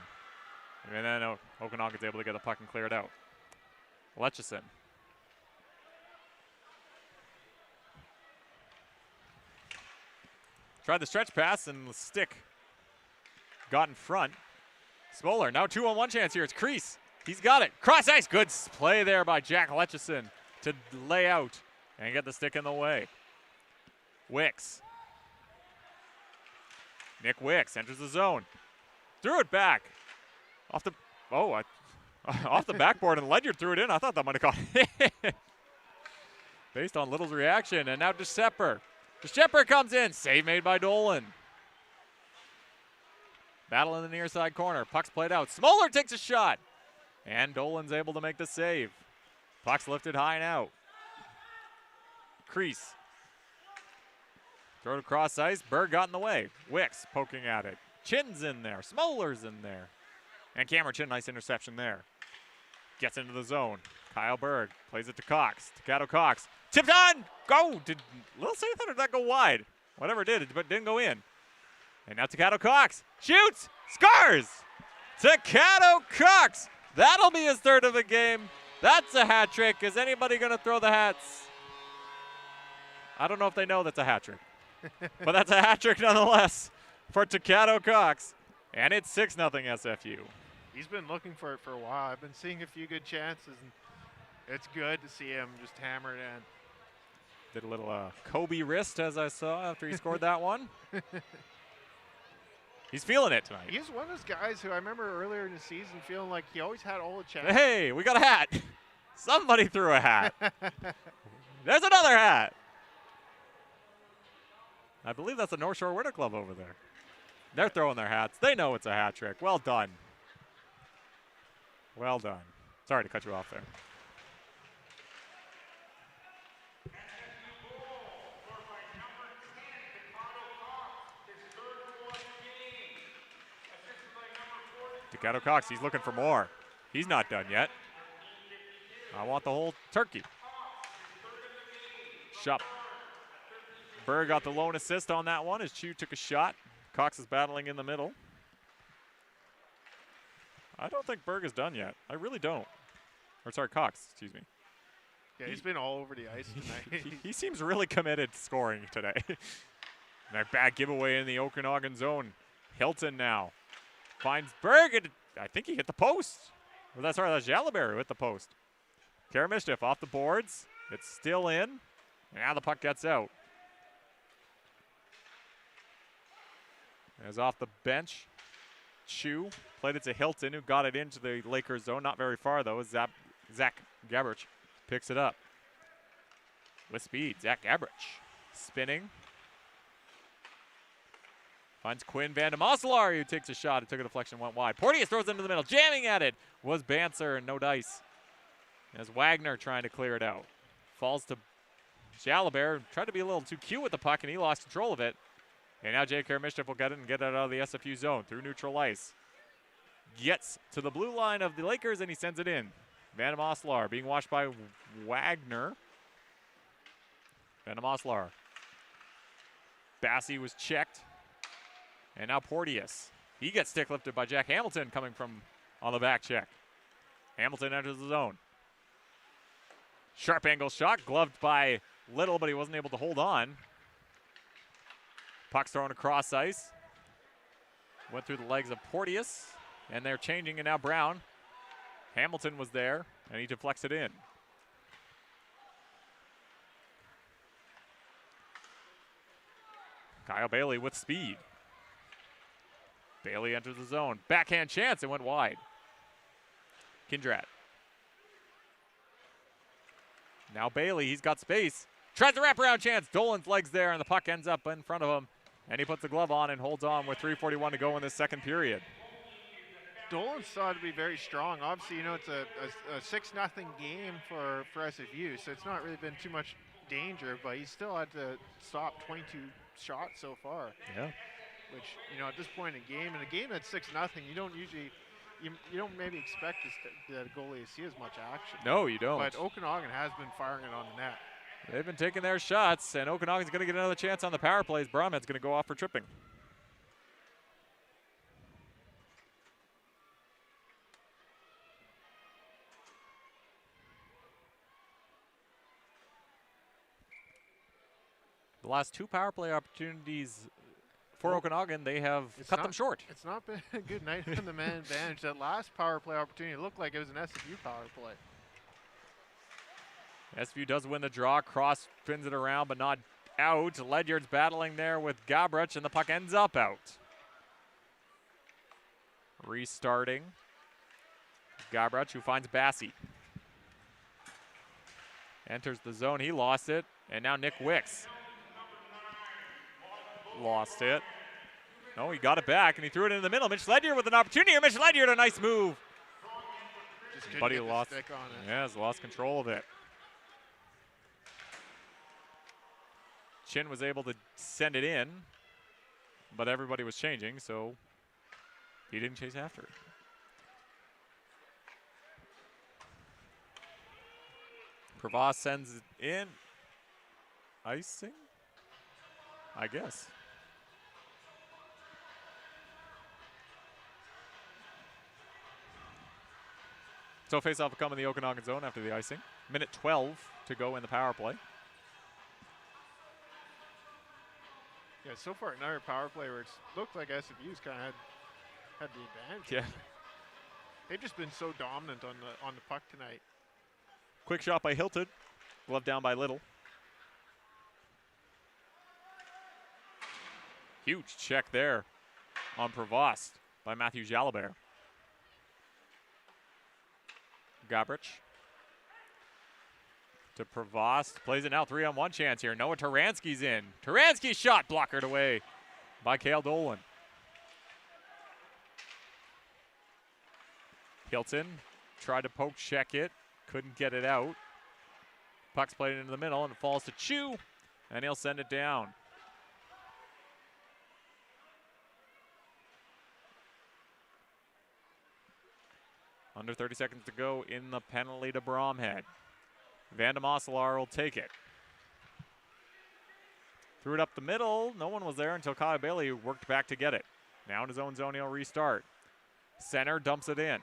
And then Okanagan's able to get the puck and clear it out. Letchison. Tried the stretch pass and the stick got in front. Smoller, now 2-on-1 chance here. It's Crease. He's got it. Cross ice. Good play there by Jack Letchison to lay out and get the stick in the way. Wicks. Nick Wicks enters the zone. Threw it back. Off the off the backboard, and Ledyard threw it in. I thought that might have caught it. Based on Little's reaction, and now DeShepper. DeShepper comes in. Save made by Dolan. Battle in the near side corner. Puck's played out. Smoller takes a shot. And Dolan's able to make the save. Puck's lifted high and out. Crease. Throw it across ice. Berg got in the way. Wicks poking at it. Chin's in there. Smoller's in there. And Cameron Chin, nice interception there. Gets into the zone. Kyle Berg plays it to Cox. Takato Cox. Tipped on! Go! Did Lil say that or did that go wide? Whatever it did, but didn't go in. And now Takato Cox shoots! Scores! Takato Cox! That'll be his third of the game. That's a hat trick. Is anybody going to throw the hats? I don't know if they know that's a hat trick. But that's a hat trick nonetheless for Takato Cox. And it's 6-0 SFU. He's been looking for it for a while. I've been seeing a few good chances, and it's good to see him just hammer it in. Did a little Kobe wrist, as I saw, after he scored that one. He's feeling it tonight. He's one of those guys who I remember earlier in the season feeling like he always had all the chances. Hey, we got a hat. Somebody threw a hat. There's another hat. I believe that's the North Shore Winter Club over there. They're throwing their hats. They know it's a hat trick. Well done. Well done. Sorry to cut you off there. Takato Cox, he's looking for more. He's not done yet. I want the whole turkey. Shop. Berg got the lone assist on that one as Chu took a shot. Cox is battling in the middle. I don't think Berg is done yet. I really don't. Or sorry, Cox, excuse me. Yeah, he's been all over the ice tonight. He seems really committed to scoring today. That bad giveaway in the Okanagan zone. Hilton now finds Berg. And I think he hit the post. Well, that's Jalabert who hit the post. Karamishnev off the boards. It's still in. Now the puck gets out. As off the bench, Chu played it to Hilton, who got it into the Lakers zone. Not very far, though. Zach Gabrich picks it up. With speed, Zach Gabrich spinning. Finds Quinn Vandemoslar, who takes a shot. It took a deflection, went wide. Porteous throws it into the middle. Jamming at it was Banser, and no dice. As Wagner trying to clear it out. Falls to Jalabert. Tried to be a little too cute with the puck, and he lost control of it. And now Jay Karamishnev will get it and get it out of the SFU zone through neutral ice. Gets to the blue line of the Lakers, and he sends it in. Vandemoslar being watched by Wagner. Vandemoslar. Bassey was checked. And now Porteous. He gets stick lifted by Jack Hamilton coming from on the back check. Hamilton enters the zone. Sharp angle shot, gloved by Little, but he wasn't able to hold on. Puck's thrown across ice. Went through the legs of Porteous, and they're changing, and now Brown. Hamilton was there, and he deflects it in. Kyle Bailey with speed. Bailey enters the zone. Backhand chance, it went wide. Kindrat. Now Bailey, he's got space. Tries the wraparound chance. Dolan's legs there, and the puck ends up in front of him. And he puts the glove on and holds on with 3:41 to go in this second period. Dolan's thought to be very strong. Obviously, you know, it's a 6-0 game for SFU, so it's not really been too much danger, but he still had to stop 22 shots so far. Yeah. Which, you know, at this point in a game that's 6-0, you don't usually, you don't maybe expect the goalie to see as much action. No, you don't. But Okanagan has been firing it on the net. They've been taking their shots, and Okanagan's going to get another chance on the power plays. Brahman's going to go off for tripping. The last two power play opportunities for Okanagan, they have cut them short. It's not been a good night on the man advantage. That last power play opportunity looked like it was an SFU power play. SFU does win the draw. Cross spins it around, but not out. Ledyard's battling there with Gabrich, and the puck ends up out. Restarting. Gabrich, who finds Bassey. Enters the zone. He lost it. And now Nick Wicks lost it. No, he got it back, and he threw it in the middle. Mitch Ledyard with an opportunity here. Mitch Ledyard, a nice move. But he lost, stick on it. Yeah, has lost control of it. Chin was able to send it in, but everybody was changing, so he didn't chase after it. Pravas sends it in. Icing? I guess. So face-off will come in the Okanagan zone after the icing. Minute 12 to go in the power play. Yeah, so far another power play where it's looked like SFU's kind of had the advantage. Yeah. They've just been so dominant on the puck tonight. Quick shot by Hilton. Glove down by Little. Huge check there on Provost by Matthew Jalabert. Gabrich to Provost. Plays it now, 3-on-1 chance here. Noah Taransky's in. Taransky's shot blockered away by Cale Dolan. Hilton tried to poke check it. Couldn't get it out. Puck's played into the middle and it falls to Chu, and he'll send it down. Under 30 seconds to go in the penalty to Bromhead. Vanda Mosselaar will take it. Threw it up the middle. No one was there until Kyle Bailey worked back to get it. Now in his own zone, he'll restart. Center dumps it in.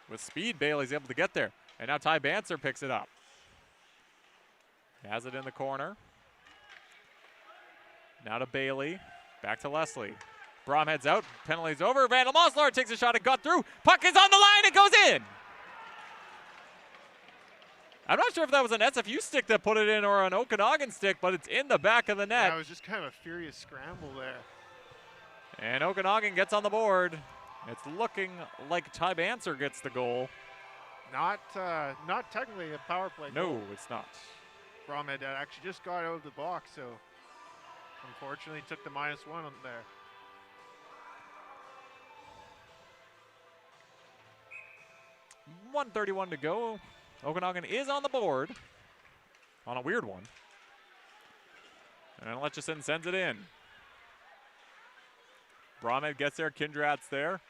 With speed, Bailey's able to get there. And now Ty Banser picks it up. He has it in the corner. Now to Bailey. Back to Leslie. Bromhead's out. Penalty's over. Vandal Mosselaar takes a shot. It got through. Puck is on the line. It goes in. I'm not sure if that was an SFU stick that put it in or an Okanagan stick, but it's in the back of the net. Yeah, it was just kind of a furious scramble there. And Okanagan gets on the board. It's looking like Ty Banser gets the goal. Not technically a power play goal. No, it's not. Bromhead actually just got out of the box, so unfortunately took the -1 on there. .131 to go. Okanagan is on the board on a weird one. And Letchison sends it in. Bromhead gets there. Kindrat's there.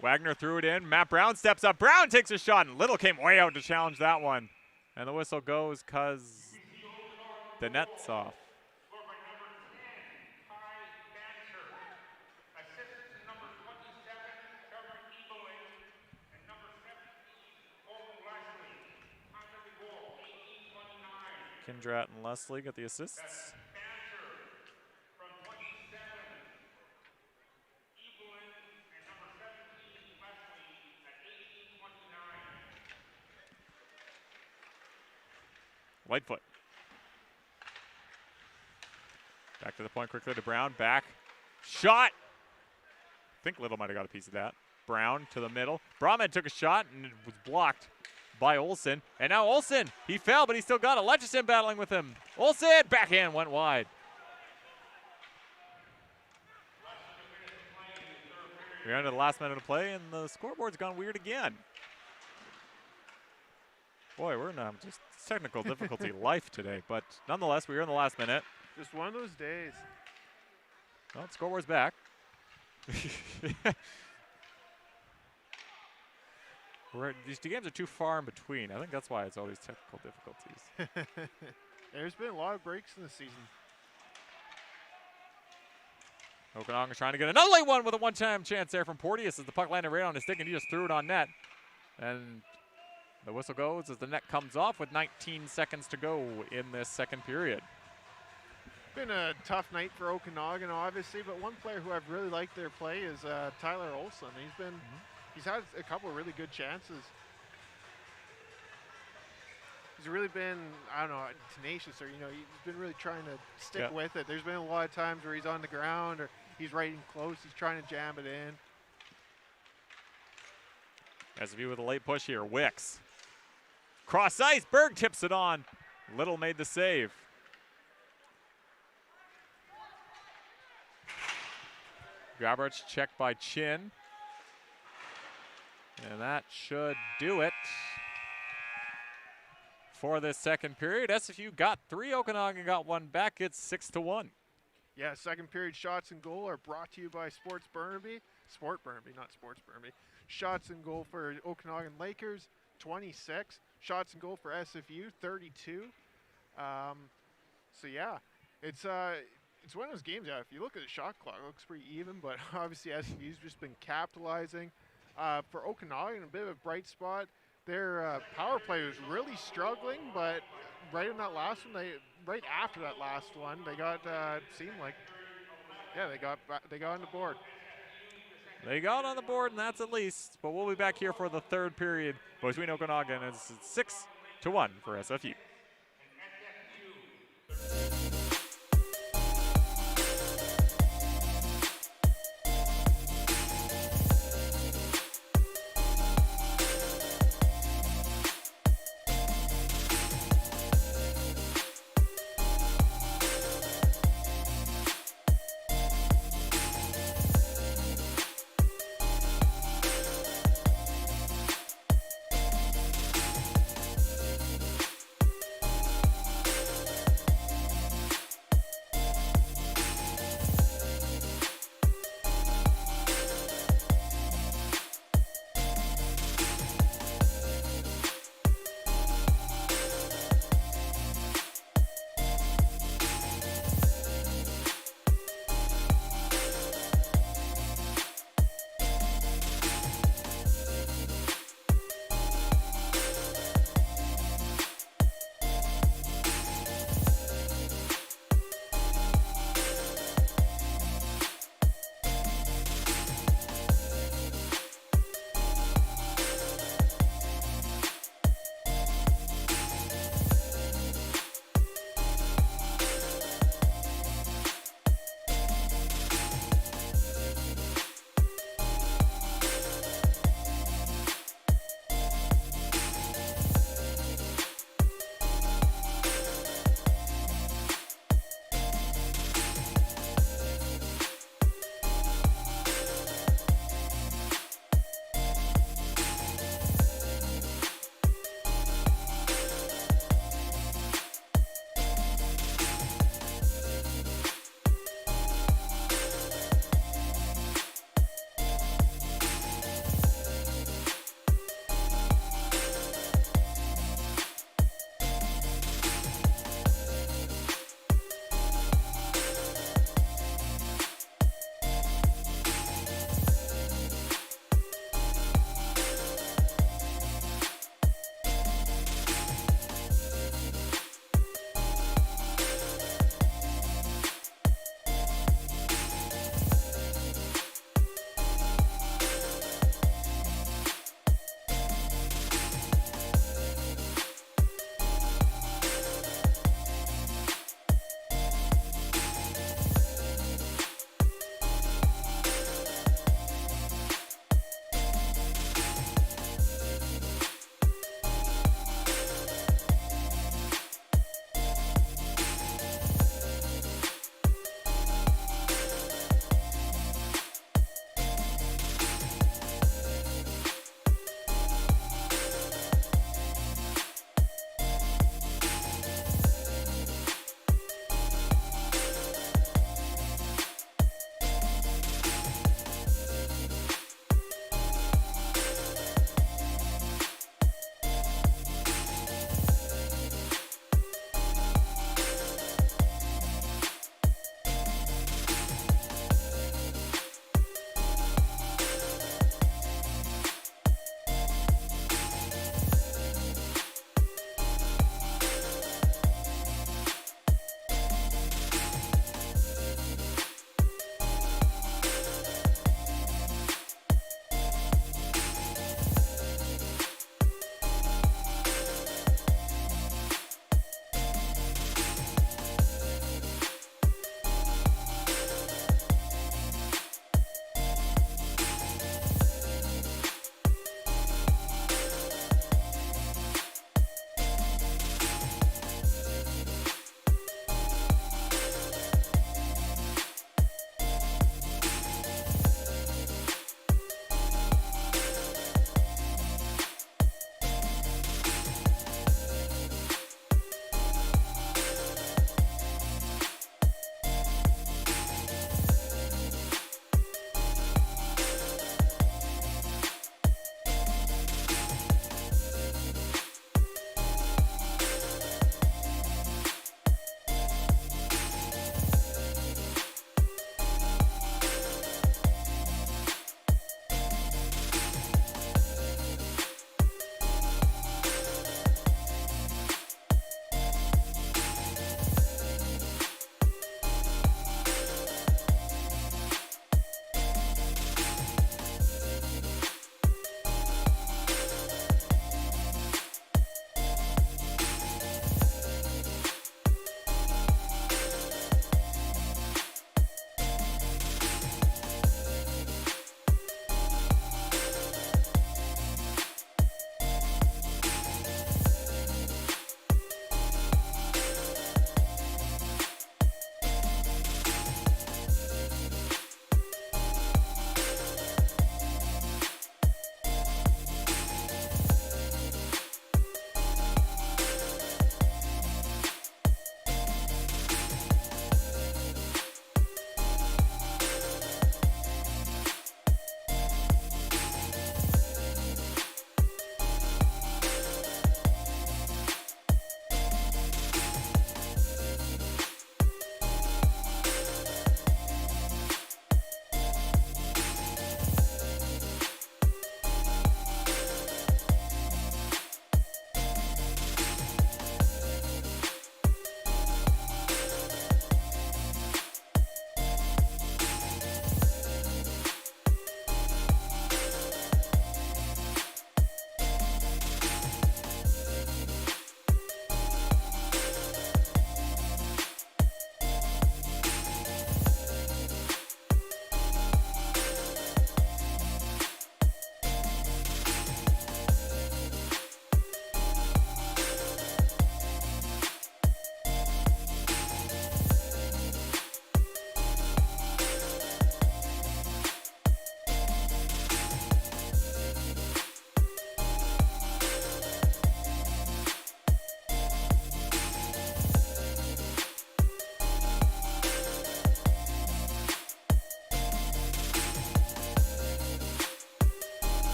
Wagner threw it in. Matt Brown steps up. Brown takes a shot, and Little came way out to challenge that one. And the whistle goes because the net's off. Kindrat and Leslie get the assists. Lightfoot. Back to the point quickly to Brown. Back. Shot. I think Little might have got a piece of that. Brown to the middle. Bromhead took a shot and it was blocked by Olsen. And now Olsen, he fell, but he still got it. Letchison battling with him. Olsen, backhand went wide. We're into the last minute of play, and the scoreboard's gone weird again. Boy, we're in just technical difficulty life today, but nonetheless, we're in the last minute. Just one of those days. Well, the scoreboard's back. These two games are too far in between. I think that's why it's all these technical difficulties. There's been a lot of breaks in the season. Okanagan trying to get another late one with a one-time chance there from Porteous as the puck landed right on his stick and he just threw it on net. And the whistle goes as the net comes off with 19 seconds to go in this second period. Been a tough night for Okanagan, obviously, but one player who I've really liked their play is Tyler Olsen. He's had a couple of really good chances. he's really been, I don't know, tenacious, or, you know, he's been really trying to stick Yeah. with it. There's been a lot of times where he's on the ground or he's right in close, he's trying to jam it in. SFU with a late push here. Wicks. Cross ice. Berg tips it on. Little made the save. Grabarch checked by Chin. And that should do it for this second period. SFU got 3. Okanagan got 1 back. It's 6-1. Yeah, second period shots and goal are brought to you by Sport Burnaby, not Sports Burnaby. Shots and goal for Okanagan Lakers, 26. Shots and goal for SFU, 32. So yeah, it's one of those games. Yeah, if you look at the shot clock, it looks pretty even, but obviously SFU's just been capitalizing. For Okanagan, a bit of a bright spot. Their power play was really struggling, but right in that last one, right after that last one, they got seemed like, yeah, they got on the board. They got on the board, and that's at least. But we'll be back here for the third period between Okanagan. It's 6-1 for SFU.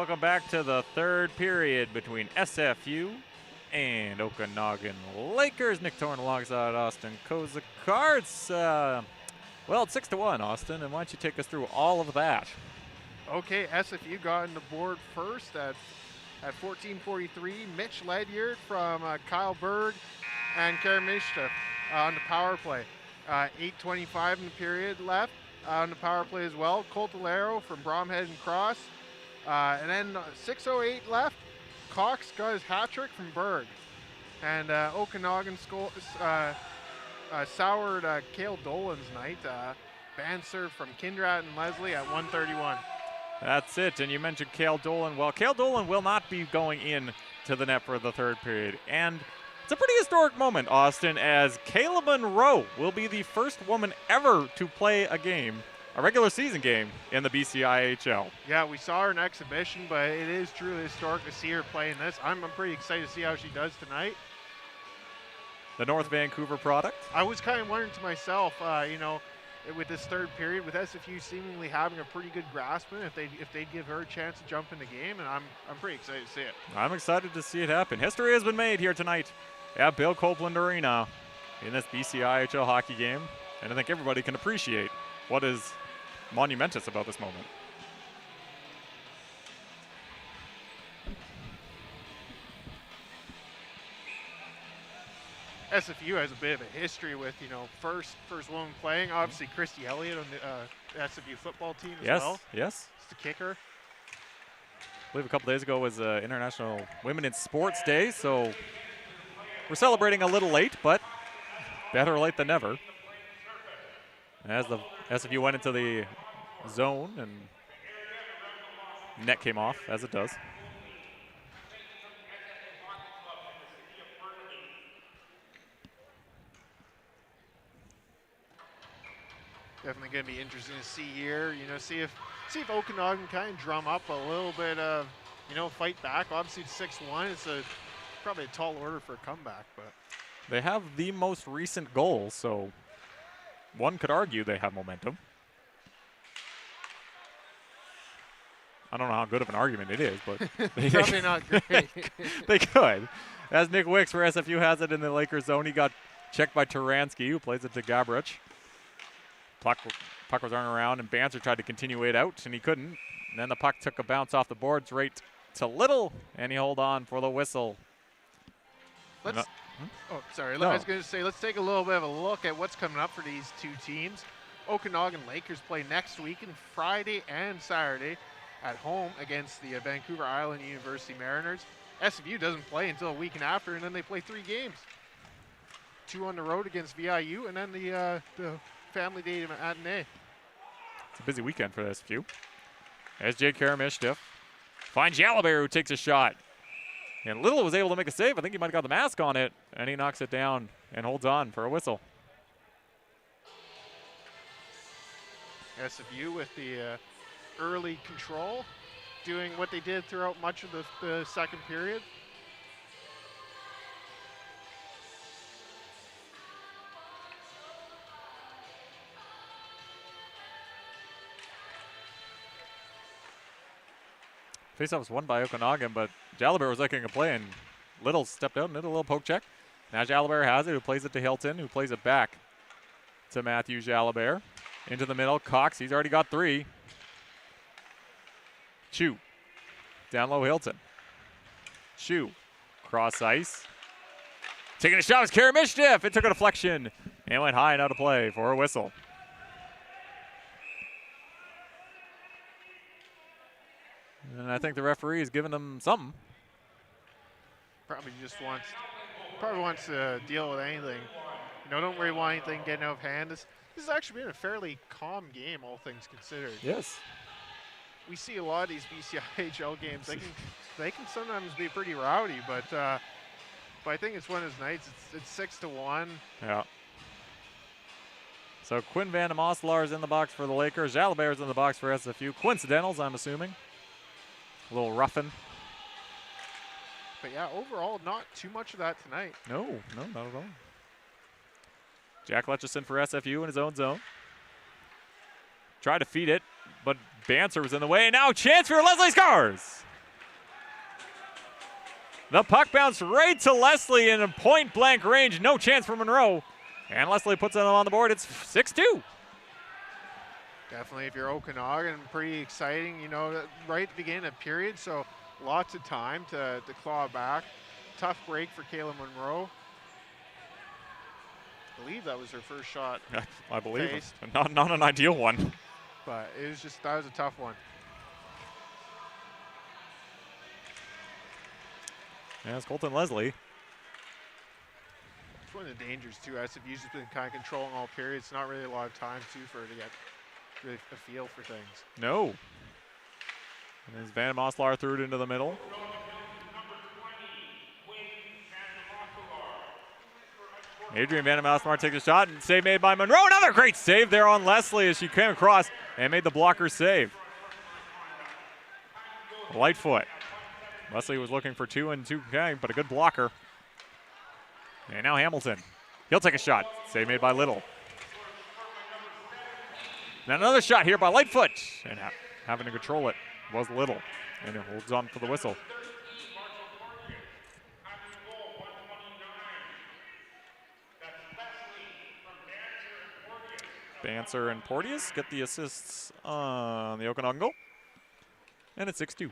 Welcome back to the third period between SFU and Okanagan Lakers. Nick Torn alongside Austin Kozakar. It's, well, it's 6-1, Austin, and why don't you take us through all of that? Okay, SFU got on the board first at 14:43. Mitch Ledyard from Kyle Berg and Karen Mishta on the power play. 8:25 in the period left on the power play as well. Coltolero from Bromhead and Cross. And then 6:08 left. Cox got his hat trick from Berg. And Okanagan soured Cale Dolan's night. Band serve from Kindrat and Leslie at 1:31. That's it. And you mentioned Cale Dolan. Well, Cale Dolan will not be going in to the net for the third period. And it's a pretty historic moment, Austin, as Kayla Monroe will be the first woman ever to play a game, a regular season game, in the BCIHL. Yeah, we saw her in exhibition, but it is truly historic to see her play in this. I'm pretty excited to see how she does tonight. The North Vancouver product. I was kind of wondering to myself, with this third period, with SFU seemingly having a pretty good grasp on it, if they'd give her a chance to jump in the game, and I'm pretty excited to see it. I'm excited to see it happen. History has been made here tonight at Bill Copeland Arena in this BCIHL hockey game, and I think everybody can appreciate what is monumentous about this moment. SFU has a bit of a history with, first woman playing. Obviously, Christy Elliott on the SFU football team as well. Yes. It's the kicker. I believe a couple days ago was International Women in Sports Day, so we're celebrating a little late, but better late than never. As the SFU went into the zone and net came off, as it does. Definitely going to be interesting to see here. See if Okanagan kind of drum up a little bit of, fight back. Obviously, it's 6-1. It's probably a tall order for a comeback, but they have the most recent goal, so one could argue they have momentum. I don't know how good of an argument it is, but probably not great. They could. As Nick Wicks for SFU has it in the Lakers zone, he got checked by Taransky, who plays it to Gabrich. Puck was running around, and Banzer tried to continue it out, and he couldn't. And then the puck took a bounce off the boards right to Little, and he held on for the whistle. I was going to say, let's take a little bit of a look at what's coming up for these two teams. Okanagan Lakers play next weekend, Friday and Saturday, at home against the Vancouver Island University Mariners. SFU doesn't play until a weekend after, and then they play 3 games. 2 on the road against VIU, and then the family day matinee. It's a busy weekend for SFU. As Jake Karamishtiff finds Jalabert, who takes a shot. And Little was able to make a save. I think he might have got the mask on it, and he knocks it down and holds on for a whistle. SFU with the early control, doing what they did throughout much of the second period. Faceoff was won by Okanagan, but Jalabert was looking to play, and Little stepped out and did a little poke check. Now Jalabert has it, who plays it to Hilton, who plays it back to Matthew Jalabert. Into the middle, Cox, he's already got 3. Chu, down low Hilton. Chu, cross ice. Taking a shot was Karamishtiff. It took a deflection and went high and out of play for a whistle. And I think the referee is giving them something. Probably wants to deal with anything. Don't really want anything getting out of hand. This has actually been a fairly calm game, all things considered. Yes. We see a lot of these BCIHL games. They can sometimes be pretty rowdy, but I think it's one of those nights. It's 6-1. Yeah. So Quinn Van de Mosselaar is in the box for the Lakers. Jalabert is in the box for SFU. Coincidentals, I'm assuming. A little roughing. But yeah, overall, not too much of that tonight. No, not at all. Jack Letchison for SFU in his own zone. Tried to feed it, but Banzer was in the way. Now chance for Leslie Scars. The puck bounced right to Leslie in a point-blank range. No chance for Monroe. And Leslie puts it on the board. It's 6-2. Definitely, if you're Okanagan, pretty exciting, you know, right at the beginning of the period, so lots of time to claw back. Tough break for Kayla Monroe. I believe that was her first shot. I believe faced. it. Not an ideal one. But it was just, that was a tough one. Yeah, it's Colton Leslie. It's one of the dangers too. SFU's just been kind of controlling all periods. Not really a lot of time too for her to get really a feel for things. No. And as Van Moslar threw it into the middle. Adrian Van Moslar takes a shot and save made by Monroe. Another great save there on Leslie as she came across and made the blocker save. Lightfoot. Leslie was looking for 2 and 2, but a good blocker. And now Hamilton. He'll take a shot. Save made by Little. And another shot here by Lightfoot. And having to control it was Little. And it holds on for the whistle. Bancer and Porteous get the assists on the Okanagan goal. And it's 6-2.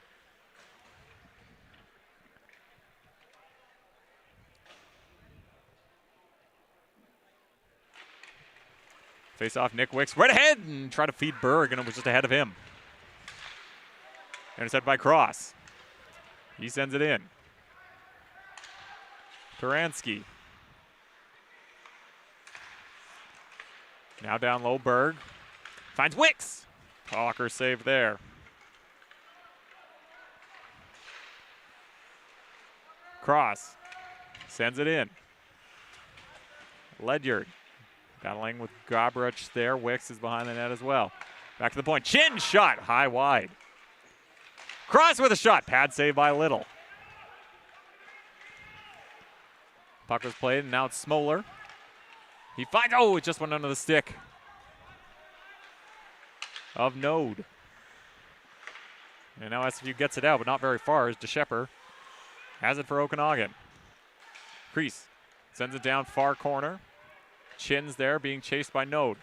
Face off, Nick Wicks right ahead and try to feed Berg, and it was just ahead of him. Intercepted by Cross. He sends it in. Taransky. Now down low, Berg. Finds Wicks. Talker save there. Cross. Sends it in. Ledyard. Battling with Gobrich there. Wicks is behind the net as well. Back to the point. Chin shot. High wide. Cross with a shot. Pad save by Little. Puck was played, and now it's Smoller. He finds, it just went under the stick of Node. And now SFU gets it out, but not very far as DeShepper has it for Okanagan. Crease sends it down far corner. Chin's there being chased by Node.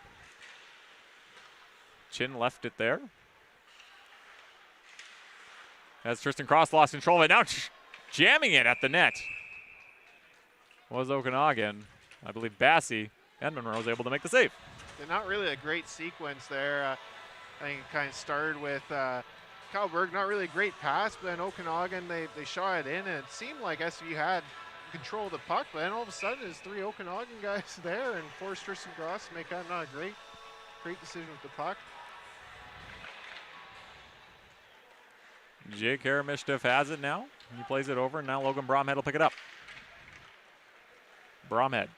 Chin left it there. As Tristan Cross lost control of it, now jamming it at the net was Okanagan. I believe Bassey and Monroe was able to make the save. They're not really a great sequence there. I think it kind of started with Cloudburst, not really a great pass, but then Okanagan, they shot it in, and it seemed like SFU had control of the puck, but then all of a sudden there's 3 Okanagan guys there and forced Tristan Cross to make kind of not a great decision with the puck. Jake Haramishtif has it now. He plays it over, and now Logan Bromhead will pick it up. Bromhead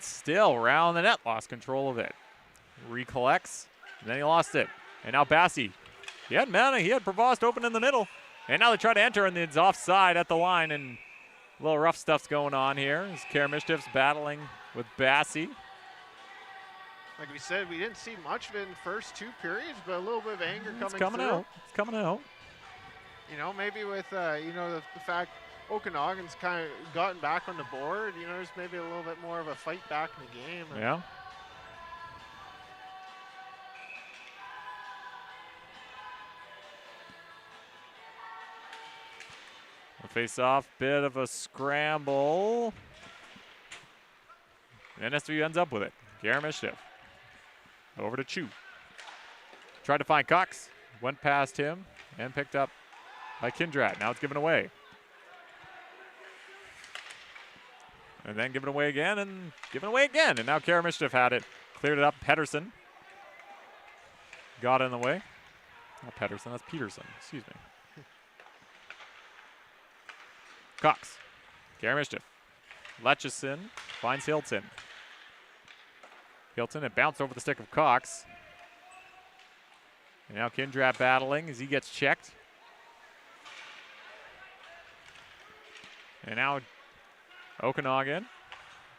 still around the net, lost control of it. Recollects, and then he lost it. And now Bassey. He had Mana, he had Provost open in the middle. And now they try to enter, and it's offside at the line, and a little rough stuff's going on here. As Karamishtif's battling with Bassey. Like we said, we didn't see much of it in the first 2 periods, but a little bit of anger It's coming through. It's coming out. You know, maybe with, the fact Okanagan's kind of gotten back on the board, there's maybe a little bit more of a fight back in the game. Yeah. Face off, bit of a scramble. And SFU ends up with it. Garamishtif. Over to Chu. Tried to find Cox. Went past him and picked up by Kindrat. Now it's given away. And then given away again and given away again. And now Karamishtif had it. Cleared it up. Pedersen got in the way. Not Pedersen, that's Peterson. Excuse me. Cox. Karamishtif. Letchison finds Hilton. Hilton, it bounced over the stick of Cox. And now Kindrat battling as he gets checked. And now Okanagan.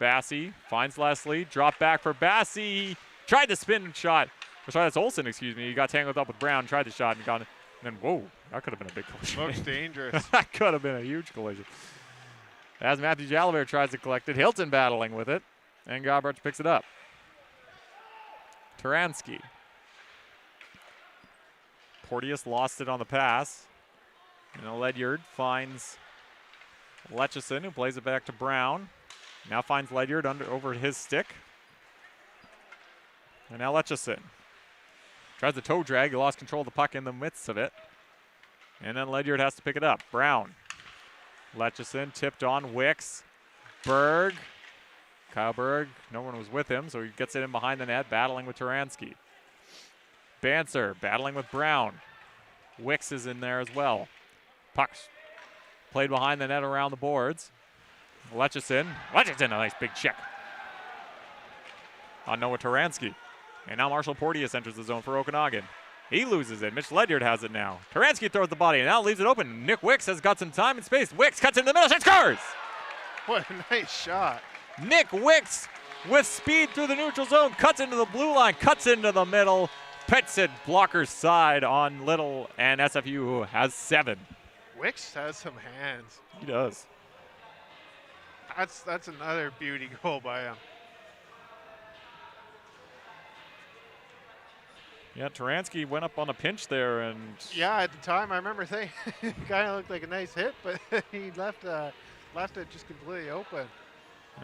Bassey finds Leslie. Drop back for Bassey. Tried the spin shot. Sorry, that's Olsen, excuse me. He got tangled up with Brown. Tried the shot and got it. And then, whoa, That could have been a big collision. Looks dangerous. That could have been a huge collision. As Matthew Jalabert tries to collect it, Hilton battling with it, and Gobruch picks it up. Taransky. Porteous lost it on the pass. And Ledyard finds Lecheson, who plays it back to Brown. Now finds Ledyard over his stick. And now Lecheson. Tries the toe drag. He lost control of the puck in the midst of it. And then Ledyard has to pick it up. Brown. Lecheson tipped on. Wicks. Berg. Kyle Berg. No one was with him, so he gets it in behind the net, battling with Taransky. Banser battling with Brown. Wicks is in there as well. Pucks played behind the net around the boards. Lecheson. Lecheson, a nice big check on Noah Taransky. And now Marshall Porteous enters the zone for Okanagan. He loses it. Mitch Ledyard has it now. Taransky throws the body and now leaves it open. Nick Wicks has got some time and space. Wicks cuts into the middle and scores! What a nice shot. Nick Wicks with speed through the neutral zone, cuts into the blue line, cuts into the middle, pits it blocker's side on Little, and SFU has 7. Wicks has some hands. He does. That's another beauty goal by him. Yeah, Taransky went up on a pinch there, and Yeah, at the time I remember thinking it kind of looked like a nice hit, but he left it just completely open.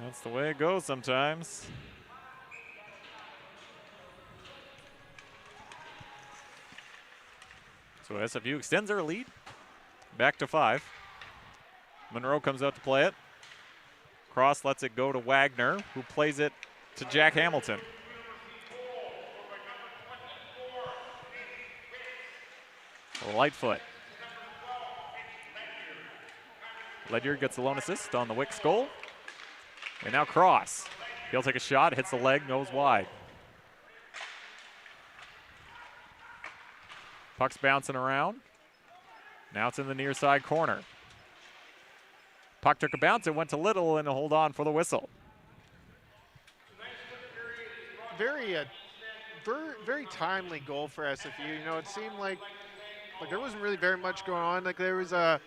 that's the way it goes sometimes. So SFU extends their lead back to 5. Monroe comes out to play it. Cross lets it go to Wagner, who plays it to Jack Hamilton. Lightfoot. Ledyard gets the lone assist on the Wicks goal. And now Cross. He'll take a shot, hits the leg, goes wide. Puck's bouncing around. Now it's in the near side corner. Puck took a bounce, it went to Little, and a hold on for the whistle. Very timely goal for SFU. You know, it seemed like there wasn't really very much going on. Like there was I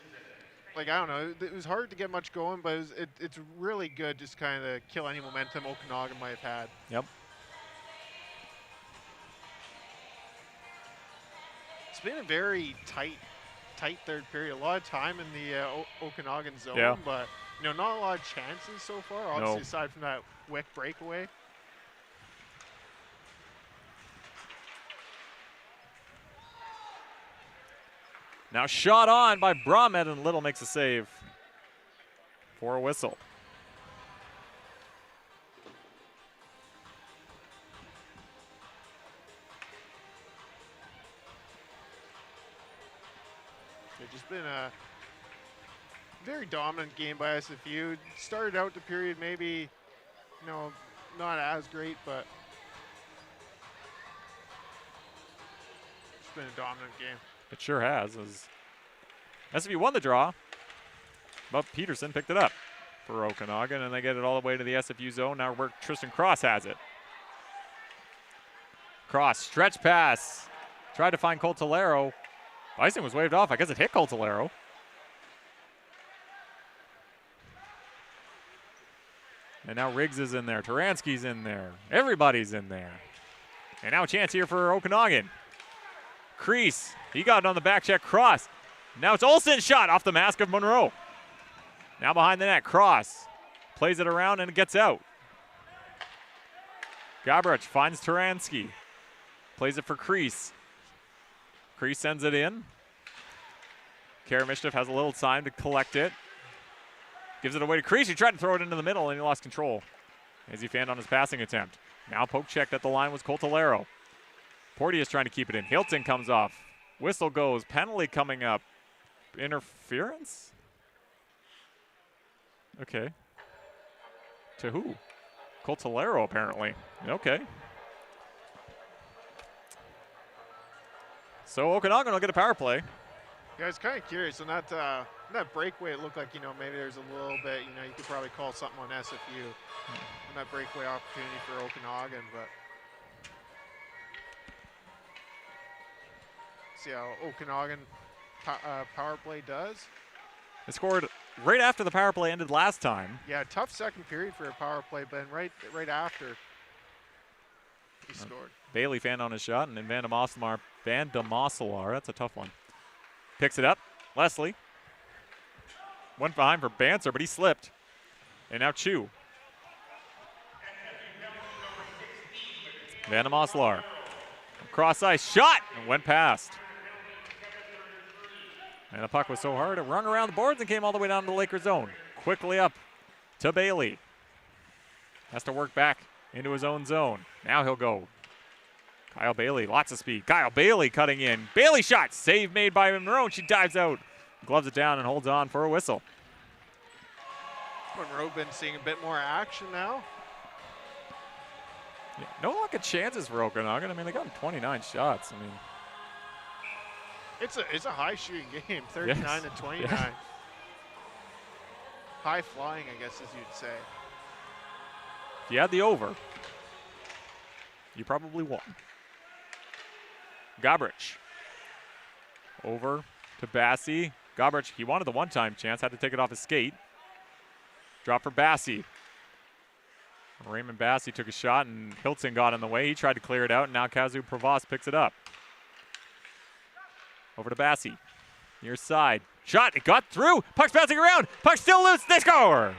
don't know, it was hard to get much going, but it's really good just kind of kill any momentum Okanagan might have had. Yep. It's been a very tight third period. A lot of time in the Okanagan zone, Yeah. but you know, not a lot of chances so far. Obviously, aside from that Wick breakaway. Now shot on by Brahmed, and Little makes a save for a whistle. It's just been a very dominant game by SFU. Started out the period maybe, you know, not as great, but it's been a dominant game. It sure has. SFU won the draw, but Peterson picked it up for Okanagan, and they get it all the way to the SFU zone. Now where Tristan Cross has it. Cross, stretch pass. Tried to find Coltolero. Icing was waved off. I guess it hit Coltolero. And now Riggs is in there. Taransky's in there. Everybody's in there. And now a chance here for Okanagan. Crease, he got it on the back check. Cross. Now it's Olsen's shot off the mask of Monroe. Now behind the net, Cross plays it around and it gets out. Gobruch finds Taransky. Plays it for Crease. Crease sends it in. Karamishnev has a little time to collect it. Gives it away to Crease. He tried to throw it into the middle and he lost control as he fanned on his passing attempt. Now poke checked at the line was Coltolero. Porteous trying to keep it in. Hilton comes off. Whistle goes. Penalty coming up. Interference? Okay. To who? Coltolero, apparently. Okay. So Okanagan will get a power play. Yeah, I was kind of curious. On that breakaway, it looked like, you know, maybe there's a little bit, you know, you could probably call something on SFU on that breakaway opportunity for Okanagan, but see how Okanagan power play does. They scored right after the power play ended last time. Yeah, tough second period for a power play, but right after he scored. Bailey fanned on his shot, and then Van de Mosselaar, that's a tough one. Picks it up. Leslie. Went behind for Banser, but he slipped. And now Chu. Van de Mosselaar. Cross ice, shot, and went past. And the puck was so hard, it rung around the boards and came all the way down to the Lakers zone. Quickly up to Bailey. Has to work back into his own zone. Now he'll go. Kyle Bailey, lots of speed. Kyle Bailey cutting in. Bailey shot, save made by Monroe. She dives out, gloves it down, and holds on for a whistle. Monroe been seeing a bit more action now. Yeah, no luck at chances for Okanagan. I mean, they got 29 shots. I mean, it's a high shooting game, 39 yes. to 29. Yeah. High flying, I guess, as you'd say. If you had the over, you probably won. Gobrich. Over to Bassey. Gobrich, he wanted the one-time chance, had to take it off his skate. Drop for Bassey. Raymond Bassey took a shot, and Hilton got in the way. He tried to clear it out, and now Kazu Provost picks it up. Over to Bassey. Near side. Shot, it got through. Puck's bouncing around. Puck still loose. They score!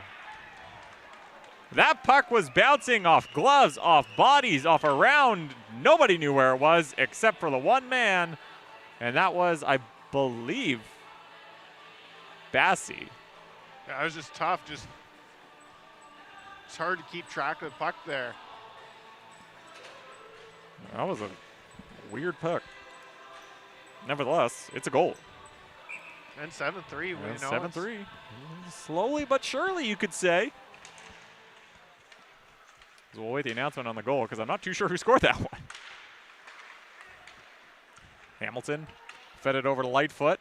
That puck was bouncing off gloves, off bodies, off around. Nobody knew where it was except for the one man, and that was, I believe, Bassey. Yeah, it was just tough. It's hard to keep track of the puck there. That was a weird puck. Nevertheless, it's a goal. And 7-3. And 7-3. Slowly but surely, you could say. So we'll wait the announcement on the goal because I'm not too sure who scored that one. Hamilton fed it over to Lightfoot.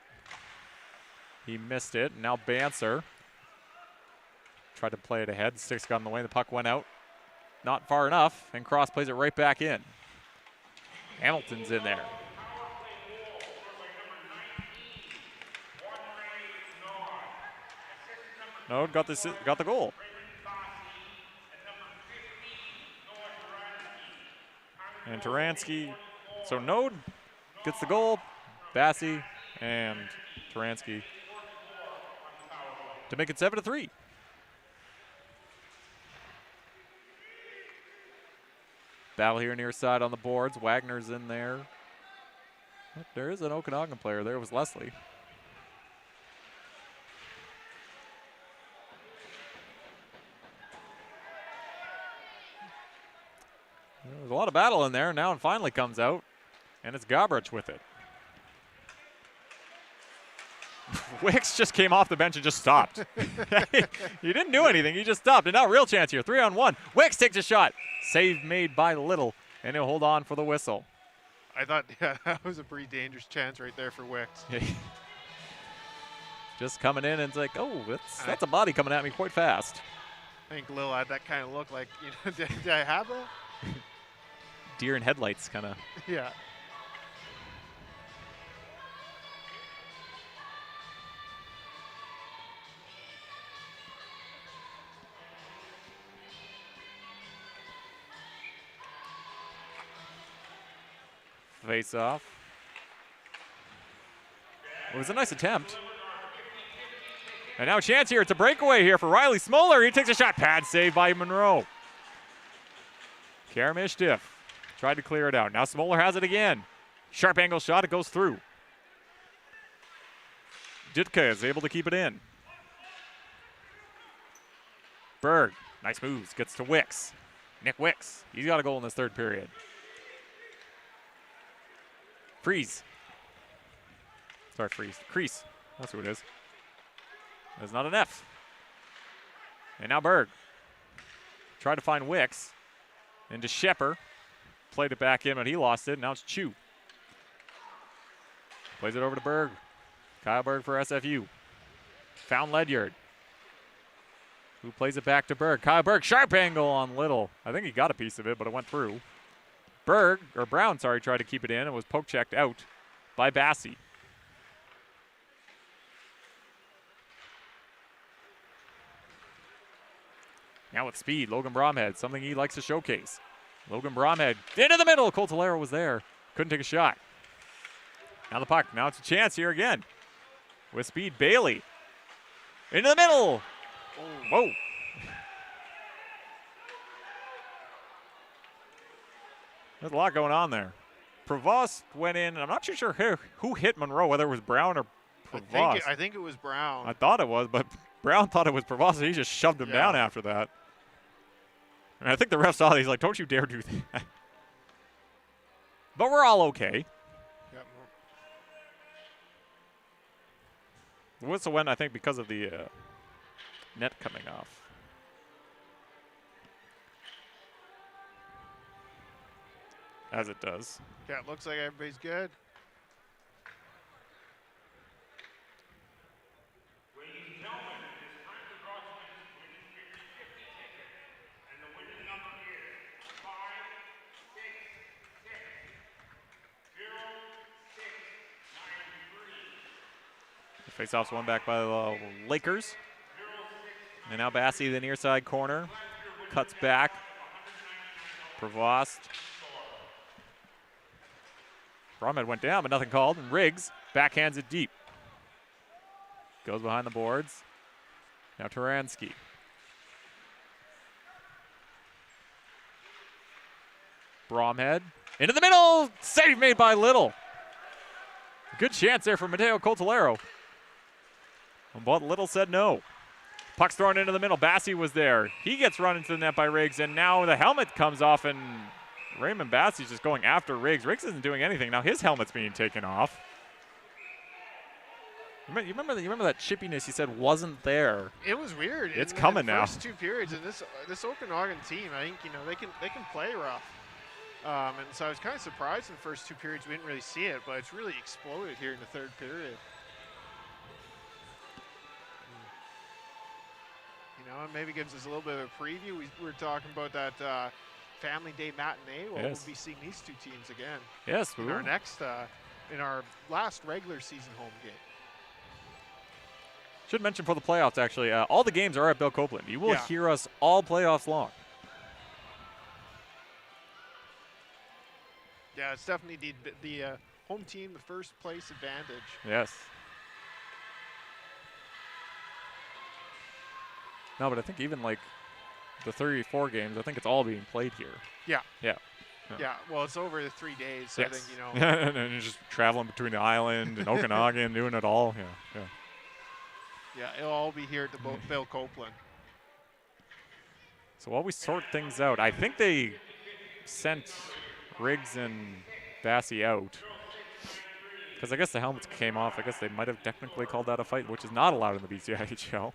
He missed it. Now Banser tried to play it ahead. Sticks got in the way. The puck went out. Not far enough. And Cross plays it right back in. Hamilton's in there. No, got the goal. And Taransky, so Node gets the goal, Bassey and Taransky to make it 7-3. Battle here near side on the boards. Wagner's in there. There is an Okanagan player there. It was Leslie. There's a lot of battle in there. Now it finally comes out, and it's Gobrich with it. Wicks just came off the bench and just stopped. He didn't do anything. He just stopped. And now real chance here. 3-on-1. Wicks takes a shot. Save made by Little, and he'll hold on for the whistle. I thought that was a pretty dangerous chance right there for Wicks. Just coming in, and it's like, oh, that's a body coming at me quite fast. I think Lil had that kind of look like, did I have that? Deer in headlights kind of. Yeah. Face off. It was a nice attempt. And now a chance here. It's a breakaway here for Riley Smoller. He takes a shot. Pad save by Monroe. Karamishdiff tried to clear it out. Now Smoller has it again. Sharp angle shot. It goes through. Ditka is able to keep it in. Berg. Nice moves. Gets to Wicks. Nick Wicks. He's got a goal in this third period. Freeze. Sorry, Freeze. Crease. That's who it is. There's not an F. And now Berg. Tried to find Wicks. Into Shepper. Played it back in, but he lost it. Now it's Chu. Plays it over to Berg. Kyle Berg for SFU. Found Ledyard. Who plays it back to Berg? Kyle Berg. Sharp angle on Little. I think he got a piece of it, but it went through. Brown tried to keep it in. It was poke checked out by Bassey. Now with speed, Logan Bromhead, something he likes to showcase. Logan Bromhead into the middle. Coltolero was there. Couldn't take a shot. Now the puck. Now it's a chance here again. With speed, Bailey. Into the middle. Whoa. There's a lot going on there. Prevost went in, and I'm not too sure who hit Monroe, whether it was Brown or Prevost. I think it was Brown. I thought it was, but Brown thought it was Prevost, so he just shoved him down after that. And I think the ref saw that. He's like, don't you dare do that. But we're all okay. Yep. The whistle went, I think, because of the net coming off. As it does. Yeah, it looks like everybody's good. Ladies and gentlemen, it is time to draw tonight's winning 50 ticket. And the winning number is 566-0693. The faceoff's won back by the Lakers. And now Bassey, the near side corner, cuts back. Prevost. Bromhead went down, but nothing called. And Riggs backhands it deep. Goes behind the boards. Now Taransky. Bromhead into the middle. Save made by Little. Good chance there for Mateo Coltolero. But Little said no. Puck's thrown into the middle. Bassey was there. He gets run into the net by Riggs, and now the helmet comes off, and Raymond Bassey's just going after Riggs. Riggs isn't doing anything. Now his helmet's being taken off. You remember that chippiness you said wasn't there? It was weird. It's in coming the now. First two periods, and this Okanagan team, I think they can play rough. And so I was kind of surprised in the first two periods we didn't really see it, but it's really exploded here in the third period. You know, and maybe gives us a little bit of a preview. We were talking about that Family Day matinee. Well, Yes. we'll be seeing these two teams again Yes, we in our will. next, in our last regular season home game. Should mention for the playoffs, actually, all the games are at Bill Copeland. You will Yeah. hear us all playoffs long. Yeah, it's definitely the home team, the first place advantage. Yes. No, but I think even like the 34 games, I think it's all being played here. Yeah. Yeah. Yeah, well, it's over the 3 days, so I Yes. think, you know. And then you're just traveling between the island and Okanagan, doing it all. Yeah. Yeah, it'll all be here at the Bill Copeland. So while we sort things out, I think they sent Riggs and Bassey out. Because I guess the helmets came off. I guess they might have technically called that a fight, which is not allowed in the BCIHL.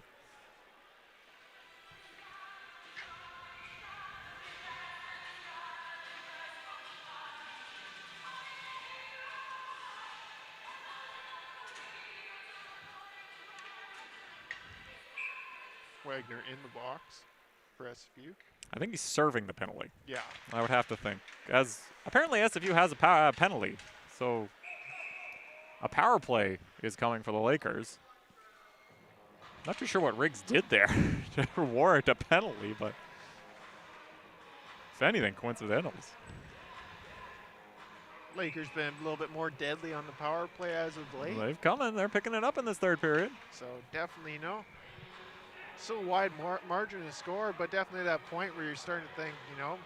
Wagner in the box for SFU. I think he's serving the penalty. Yeah. I would have to think. As apparently SFU has a penalty, so a power play is coming for the Lakers. Not too sure what Riggs did there to warrant a penalty, but if anything, coincidentals. Lakers been a little bit more deadly on the power play as of late. They've come in. They're picking it up in this third period. So definitely, you know, still a wide margin to score, but definitely that point where you're starting to think, you know,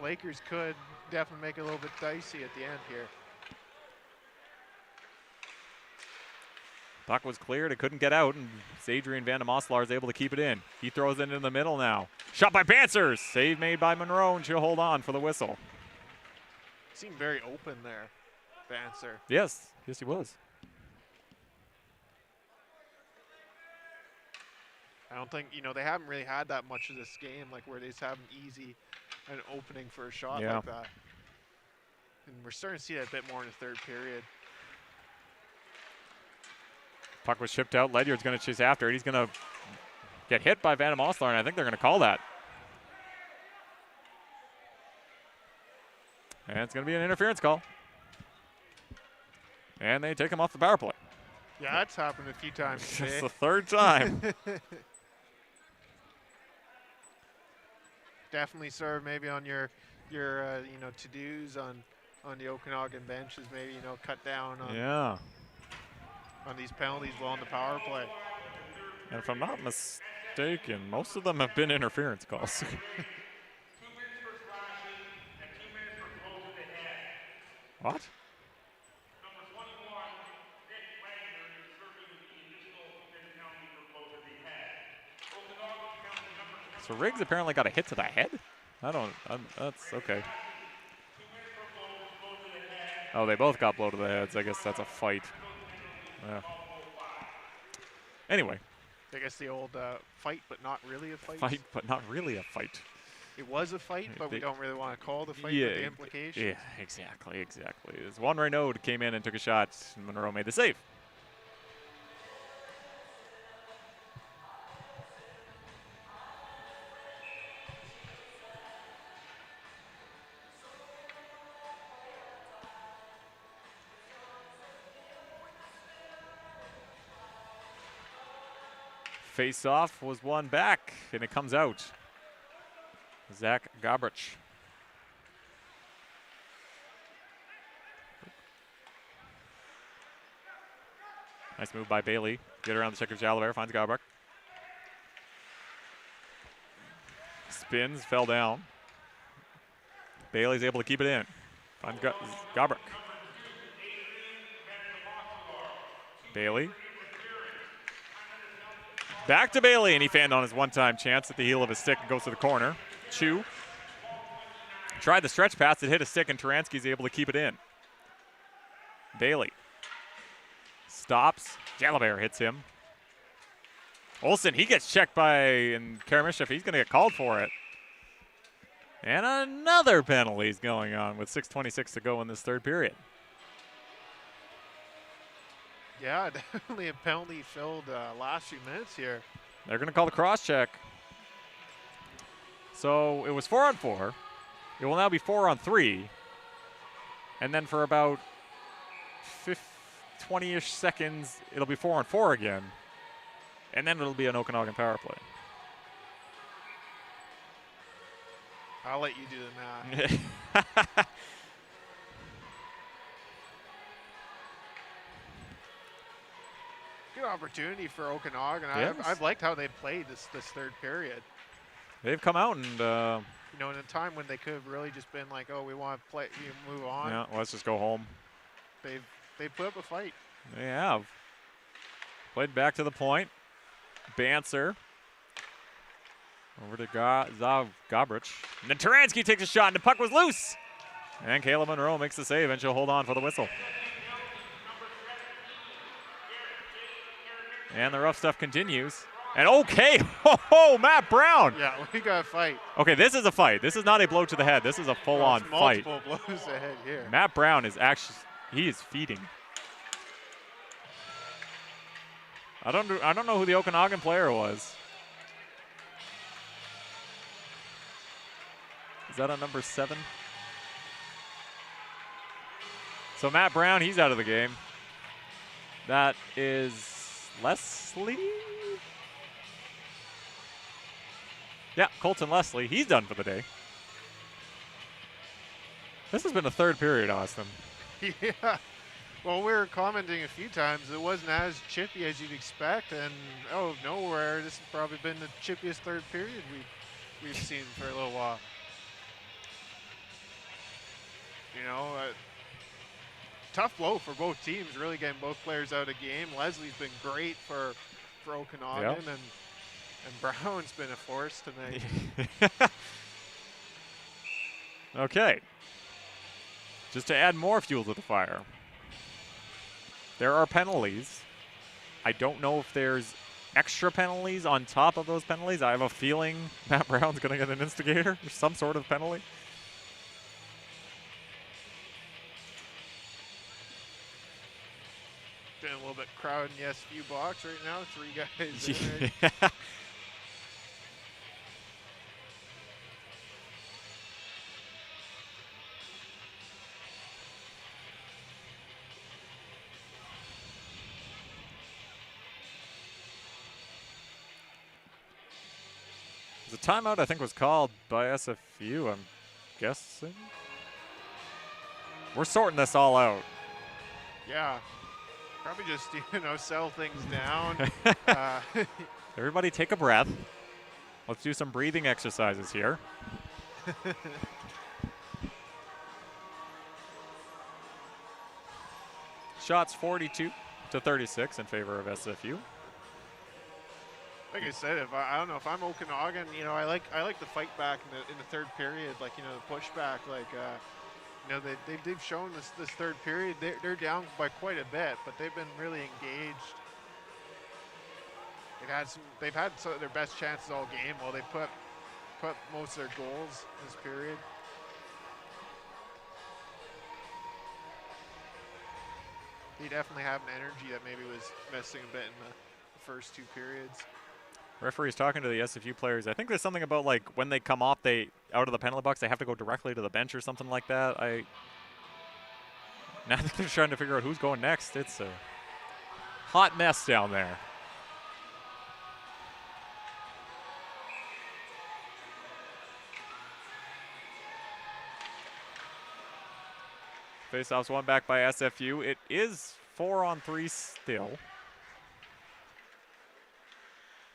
Lakers could definitely make it a little bit dicey at the end here. Puck was cleared. It couldn't get out, and Adrian Van de Moslaar is able to keep it in. He throws it into the middle now. Shot by Pantsers. Save made by Monroe, and she'll hold on for the whistle. Seemed very open there, Banser. Yes, he was. I don't think, you know, they haven't really had that much of this game, like where they just have an easy an opening for a shot like that. And we're starting to see that a bit more in the third period. Puck was shipped out. Ledyard's going to chase after it. He's going to get hit by Van de Moslaar, and I think they're going to call that. And it's going to be an interference call. And they take him off the power play. Yeah, that's happened a few times today. It's the third time. definitely serve maybe on your you know, to-dos on the Okanagan benches. Maybe, you know, cut down on these penalties while on the power play. And if I'm not mistaken, most of them have been interference calls. 2 minutes for slashing and 2 minutes for blows to the head. What? Number 21, Nick Wagner is serving the additional 2-minute penalty for blows to the head. Okanagan penalty number So Riggs apparently got a hit to the head? That's okay. 2 minutes for blows to the head. Oh, they both got blow to the heads. I guess that's a fight. Yeah. Anyway. I guess the old fight, but not really a fight. Fight, but not really a fight. It was a fight, but we don't really want to call the fight Yeah, with the implications. Yeah, exactly. As Juan Renaud came in and took a shot, and Monroe made the save. Face-off was won back, and it comes out. Zach Gabrich. Nice move by Bailey. Get around the checker. Jalabert finds Gabrich. Spins, fell down. Bailey's able to keep it in. Finds Gabrich. Bailey. Back to Bailey, and he fanned on his one-time chance at the heel of his stick and goes to the corner. Chu tried the stretch pass, it hit a stick, and Taransky's able to keep it in. Bailey stops. Jalabert hits him. Olsen, he gets checked by Karamishев. He's going to get called for it. And another penalty is going on with 6:26 to go in this third period. Yeah, definitely a penalty-filled last few minutes here. They're going to call the cross-check. So it was 4-on-4. It will now be 4-on-3. And then for about 20-ish seconds, it'll be 4-on-4 again. And then it'll be an Okanagan power play. I'll let you do the math. Good opportunity for Okanagan. Yes. I've liked how they played this third period. They've come out and You know, in a time when they could have really just been like, oh, we want to play, move on. yeah, let's just go home. They've put up a fight. They have. Played back to the point. Banser. Over to Gabrich. And then Taransky takes a shot, and the puck was loose. And Kayla Monroe makes the save, and she'll hold on for the whistle. And the rough stuff continues. And okay, Matt Brown. Yeah, we got a fight. Okay, this is a fight. This is not a blow to the head. This is a full-on fight. Multiple blows ahead here. Matt Brown is actually, he is feeding. I don't know who the Okanagan player was. Is that on number 7? So Matt Brown, he's out of the game. That is Leslie? Yeah, Colton Leslie. He's done for the day. This has been a third period, Austin. Yeah. Well, we were commenting a few times. It wasn't as chippy as you'd expect, and out of nowhere, this has probably been the chippiest third period we've seen for a little while. You know, tough blow for both teams, really getting both players out of game. Leslie's been great for Okanagan, Yep. and Brown's been a force tonight. Okay. Just to add more fuel to the fire. There are penalties. I don't know if there's extra penalties on top of those penalties. I have a feeling Matt Brown's going to get an instigator or some sort of penalty. Been a little bit crowded in the SFU box right now. 3 guys in there. Yeah. The timeout, I think, was called by SFU, I'm guessing. We're sorting this all out. Yeah. Probably just, you know, sell things down. Everybody take a breath. Let's do some breathing exercises here. Shots 42-36 in favor of SFU. Like I said, if I don't know if I'm Okanagan, you know, I like the fight back in the third period, like, you know, the pushback, like you know, they've shown this third period they're down by quite a bit, but they've been really engaged. They've had some of their best chances all game. Well, they put most of their goals this period. They definitely have an energy that maybe was missing a bit in the first two periods. Referee's talking to the SFU players. I think there's something about, like, when they come off, out of the penalty box, they have to go directly to the bench or something like that. Now that they're trying to figure out who's going next, it's a hot mess down there. Faceoffs won back by SFU. It is 4-on-3 still.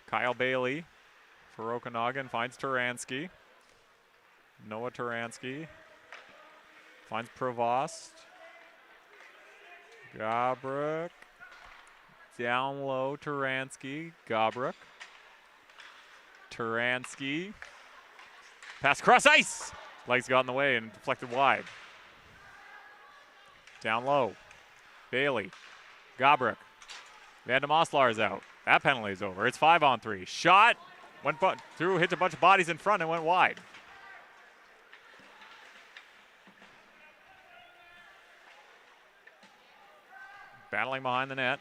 Kyle Bailey for Okanagan finds Turansky. Noah Turansky finds Provost. Gabruk. Down low, Turansky. Gabruk. Turansky. Pass across ice. Legs got in the way and deflected wide. Down low. Bailey. Gabruk. Vanden Moslar is out. That penalty is over. It's 5-on-3. Shot. Went through, hit a bunch of bodies in front and went wide. Battling behind the net.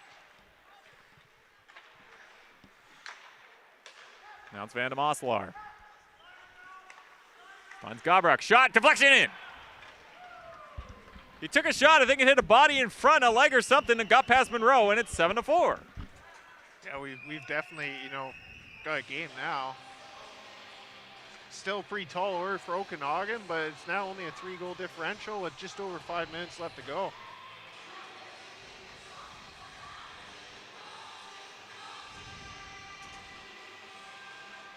Now it's Vanden Moslar. Finds Gabruk. Shot. Deflection in. He took a shot. I think it hit a body in front, a leg or something, and got past Monroe, and it's 7-4. Yeah, we've definitely, you know, got a game now. Still pretty tall order for Okanagan, but it's now only a 3-goal differential with just over 5 minutes left to go.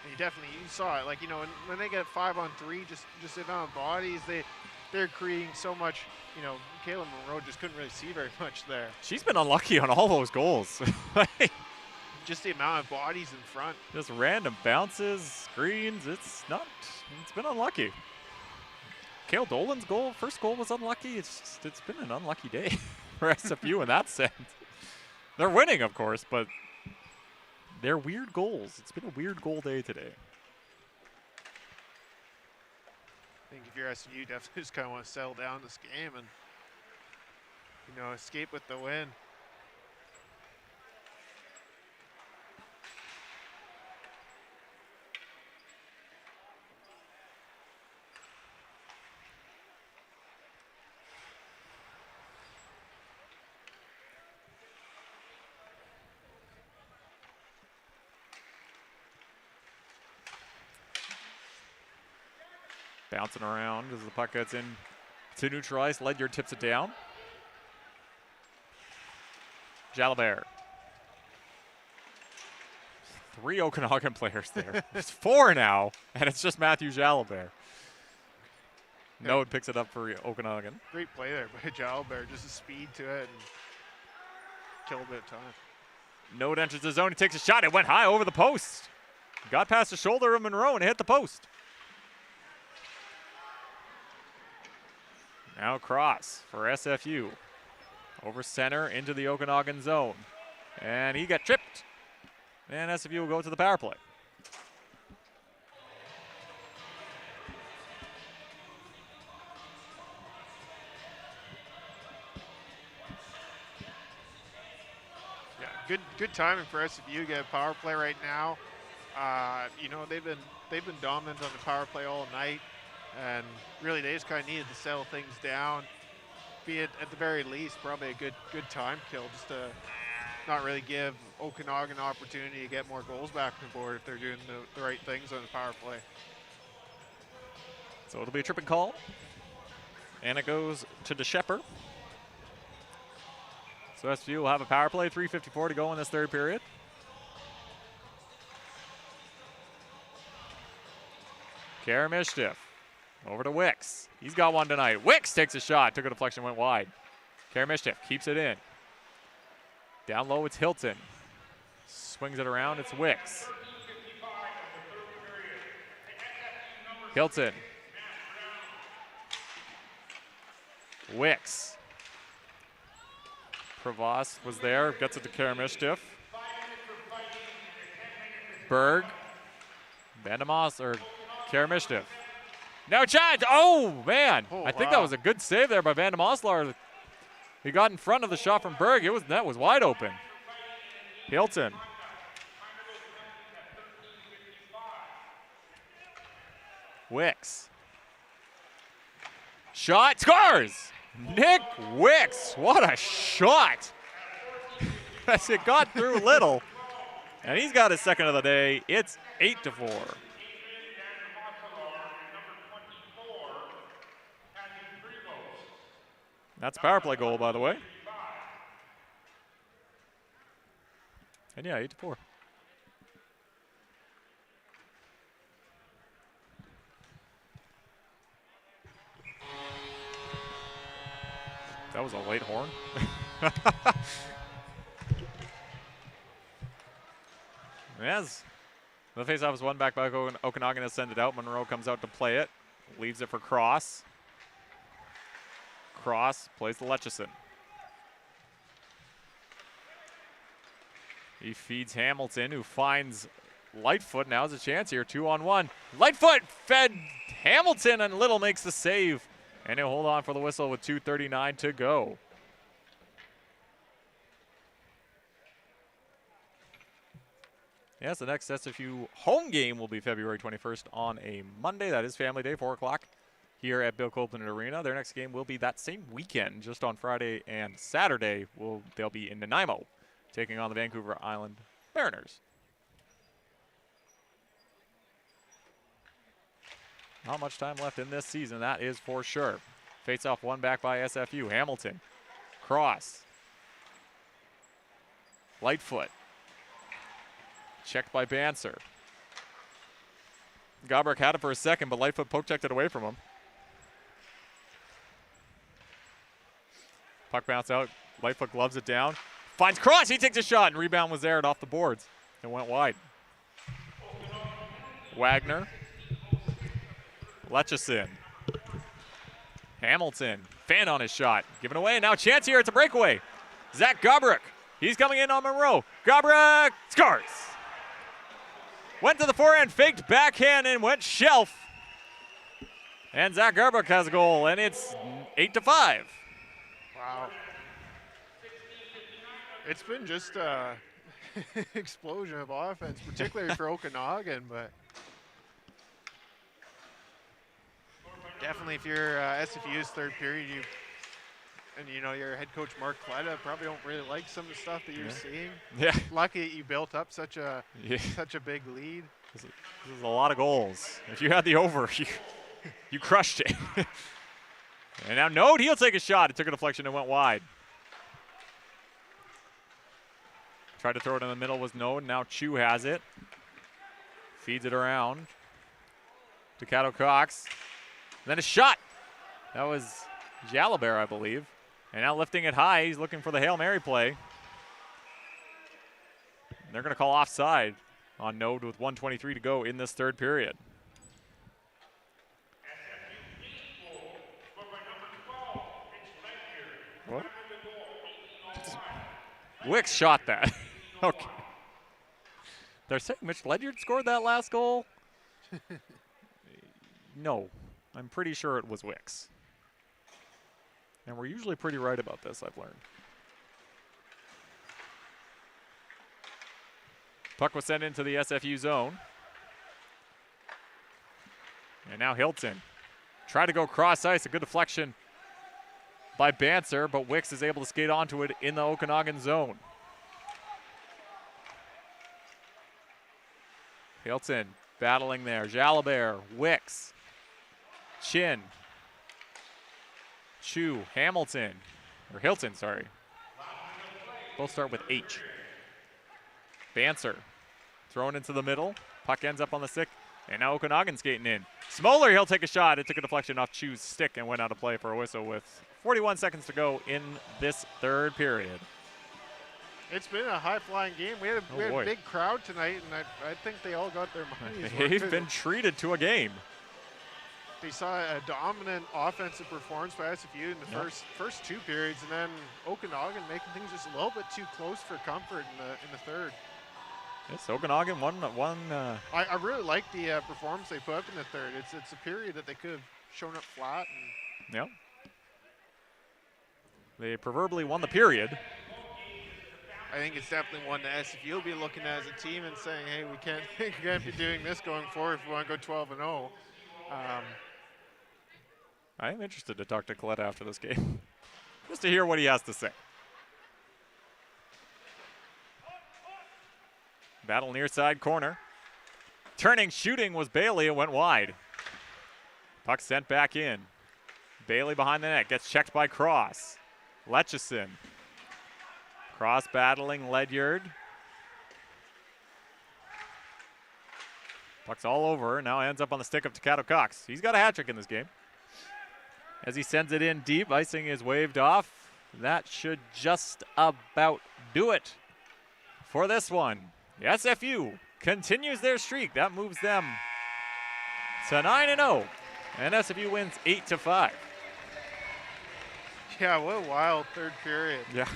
And you saw it, like, you know, when they get 5-on-3, just the amount of bodies, they're creating so much. You know, Kayla Monroe just couldn't really see very much there. She's been unlucky on all those goals. Just the amount of bodies in front. Just random bounces, screens. It's been unlucky. Kale Dolan's first goal was unlucky. It's been an unlucky day for SFU in that sense. They're winning, of course, but they're weird goals. It's been a weird goal day today. I think if you're SFU, definitely just kind of want to settle down this game and, you know, escape with the win. Bouncing around as the puck gets in to neutralize. Ledyard tips it down. Jalabert. 3 Okanagan players there. It's 4 now, and it's just Matthew Jalabert. Yeah. Node picks it up for Okanagan. Great play there by Jalabert, just a speed to it and kill a bit of time. Node enters the zone, he takes a shot, it went high over the post. Got past the shoulder of Monroe and hit the post. Now cross for SFU. Over center into the Okanagan zone. And he got tripped. And SFU will go to the power play. Yeah, good timing for SFU to get a power play right now. You know, they've been dominant on the power play all night. And really, they just kind of needed to settle things down. Be it at the very least, probably a good time kill just to not really give Okanagan an opportunity to get more goals back on the board if they're doing the right things on the power play. So it'll be a tripping call. And it goes to DeShepper. So SFU will have a power play, 3:54 to go in this third period. Karamishtif over to Wicks. He's got one tonight. Wicks takes a shot, took a deflection, went wide. Karamishtif keeps it in. Down low, it's Hilton. Swings it around, it's Wicks. Hilton. Wicks. Provost was there, gets it to Karamishtif. Berg. Vandemoss or Karamishtif. Now chance. Oh, man. I think that was a good save there by Vandemosslar. He got in front of the shot from Berg. That was wide open. Hilton. Wicks. Shot. Scores! Nick Wicks. What a shot. As it got through little. And he's got his second of the day. It's 8-4. That's a power play goal, by the way. And yeah, 8-4. That was a late horn. As the faceoff is won back by Okanagan to send it out. Monroe comes out to play it. Leaves it for Cross. Cross plays to Letchison. He feeds Hamilton, who finds Lightfoot. Now's a chance here, 2-on-1. Lightfoot fed Hamilton, and Little makes the save. And he'll hold on for the whistle with 2:39 to go. Yes, the next SFU home game will be February 21st on a Monday. That is Family Day, 4 o'clock here at Bill Copeland Arena. Their next game will be that same weekend, just on Friday and Saturday. They'll be in Nanaimo, taking on the Vancouver Island Mariners. Not much time left in this season, that is for sure. Face-off won back by SFU. Hamilton. Cross. Lightfoot. Checked by Banser. Gabrick had it for a second, but Lightfoot poke-checked it away from him. Puck bounce out. Lightfoot gloves it down. Finds Cross. He takes a shot, and rebound was there and off the boards. It went wide. Wagner. Letchison. Hamilton. Fan on his shot. Given away. Now chance here. It's a breakaway. Zach Gabrick. He's coming in on Monroe. Gabrick scores. Went to the forehand, faked backhand, and went shelf. And Zach Gabrick has a goal, and it's 8-5. Wow. It's been just an explosion of offense, particularly for Okanagan, but definitely if you're SFU's third period, your head coach Mark Kleda probably don't really like some of the stuff that you're seeing. Yeah. Lucky that you built up such a big lead. This is a lot of goals. If you had the over, you crushed it. And now Node, he'll take a shot. It took a deflection and went wide. Tried to throw it in the middle was Node. Now Chu has it. Feeds it around to Cato Cox. And then a shot. That was Jalabert, I believe. And now lifting it high, he's looking for the Hail Mary play. And they're going to call offside on Node with 1:23 to go in this third period. What? Wicks shot that. Okay. They're saying Mitch Ledyard scored that last goal? No. I'm pretty sure it was Wicks. And we're usually pretty right about this, I've learned. Puck was sent into the SFU zone. And now Hilton. Tried to go cross ice, a good deflection by Banser, but Wicks is able to skate onto it in the Okanagan zone. Hilton battling there. Jalabert, Wicks, Chin, Chu, Hamilton, or Hilton, sorry. Both start with H. Bancer thrown into the middle. Puck ends up on the stick, and now Okanagan skating in. Smoller, he'll take a shot. It took a deflection off Chu's stick and went out of play for a whistle with 41 seconds to go in this third period. It's been a high-flying game. We had a big crowd tonight, and I think they all got their money's worth. They've been treated to a game. They saw a dominant offensive performance by SFU in the first 2 periods, and then Okanagan making things just a little bit too close for comfort in the third. Yes, Okanagan won. I really like the performance they put up in the third. It's a period that they could have shown up flat. Yeah. They proverbially won the period. I think it's definitely one that SFU will be looking at as a team and saying, hey, we can't be doing this going forward if we want to go 12-0. I'm interested to talk to Colette after this game, just to hear what he has to say. Battle near side corner. Turning, shooting was Bailey. It went wide. Puck sent back in. Bailey behind the net. Gets checked by Cross. Letchison. Cross battling Ledyard. Puck's all over. Now ends up on the stick of Takato Cox. He's got a hat trick in this game. As he sends it in deep, icing is waved off. That should just about do it for this one. The SFU continues their streak. That moves them to 9-0. And SFU wins 8-5. Yeah, what a wild third period. Yeah.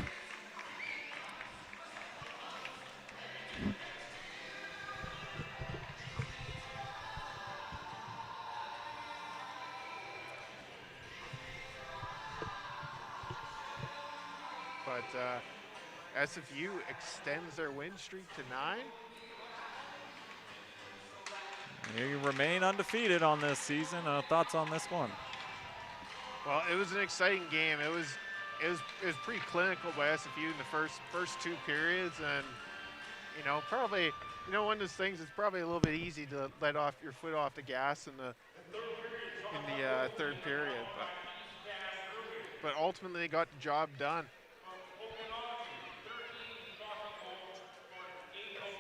But SFU extends their win streak to 9. You remain undefeated on this season. Thoughts on this one? Well, it was an exciting game. It was pretty clinical by SFU in the first 2 periods, and probably one of those things. It's probably a little bit easy to let off your foot off the gas in the third period, but ultimately they got the job done.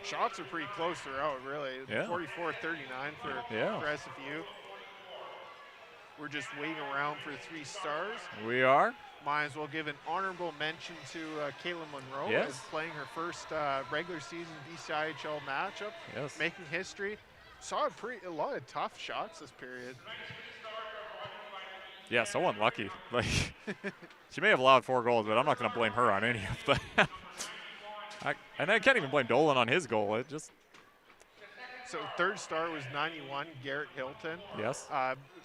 Shots are pretty close throughout, really. Yeah. 44-39 for SFU. We're just waiting around for 3 stars. We are. Might as well give an honorable mention to Caitlin Monroe, Yes. who's playing her first regular season BCIHL matchup, Yes. making history. Saw a lot of tough shots this period. Yeah, so unlucky. Like, she may have allowed 4 goals, but I'm not going to blame her on any of them. And I can't even blame Dolan on his goal. It just. So third star was 91, Garrett Hilton. Yes.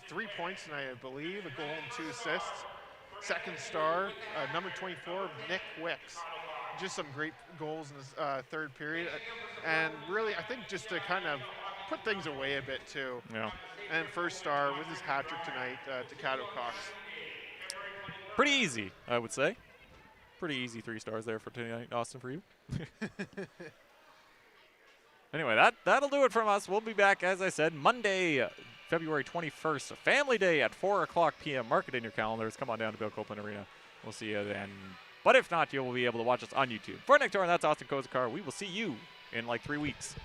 3 points tonight, I believe, a goal and 2 assists. Second star, number 24, Nick Wicks. Just some great goals in this third period. And really, I think just to kind of put things away a bit, too. Yeah. And first star with his hat trick tonight, Takato Cox. Pretty easy, I would say. Pretty easy 3 stars there for tonight, Austin, for you. Anyway, that'll do it from us. We'll be back, as I said, Monday, February 21st, Family Day at 4:00 p.m. Mark it in your calendars. Come on down to Bill Copeland Arena. We'll see you then. But if not, you will be able to watch us on YouTube. For Nick Torn, that's Austin Kozakar. We will see you in like 3 weeks.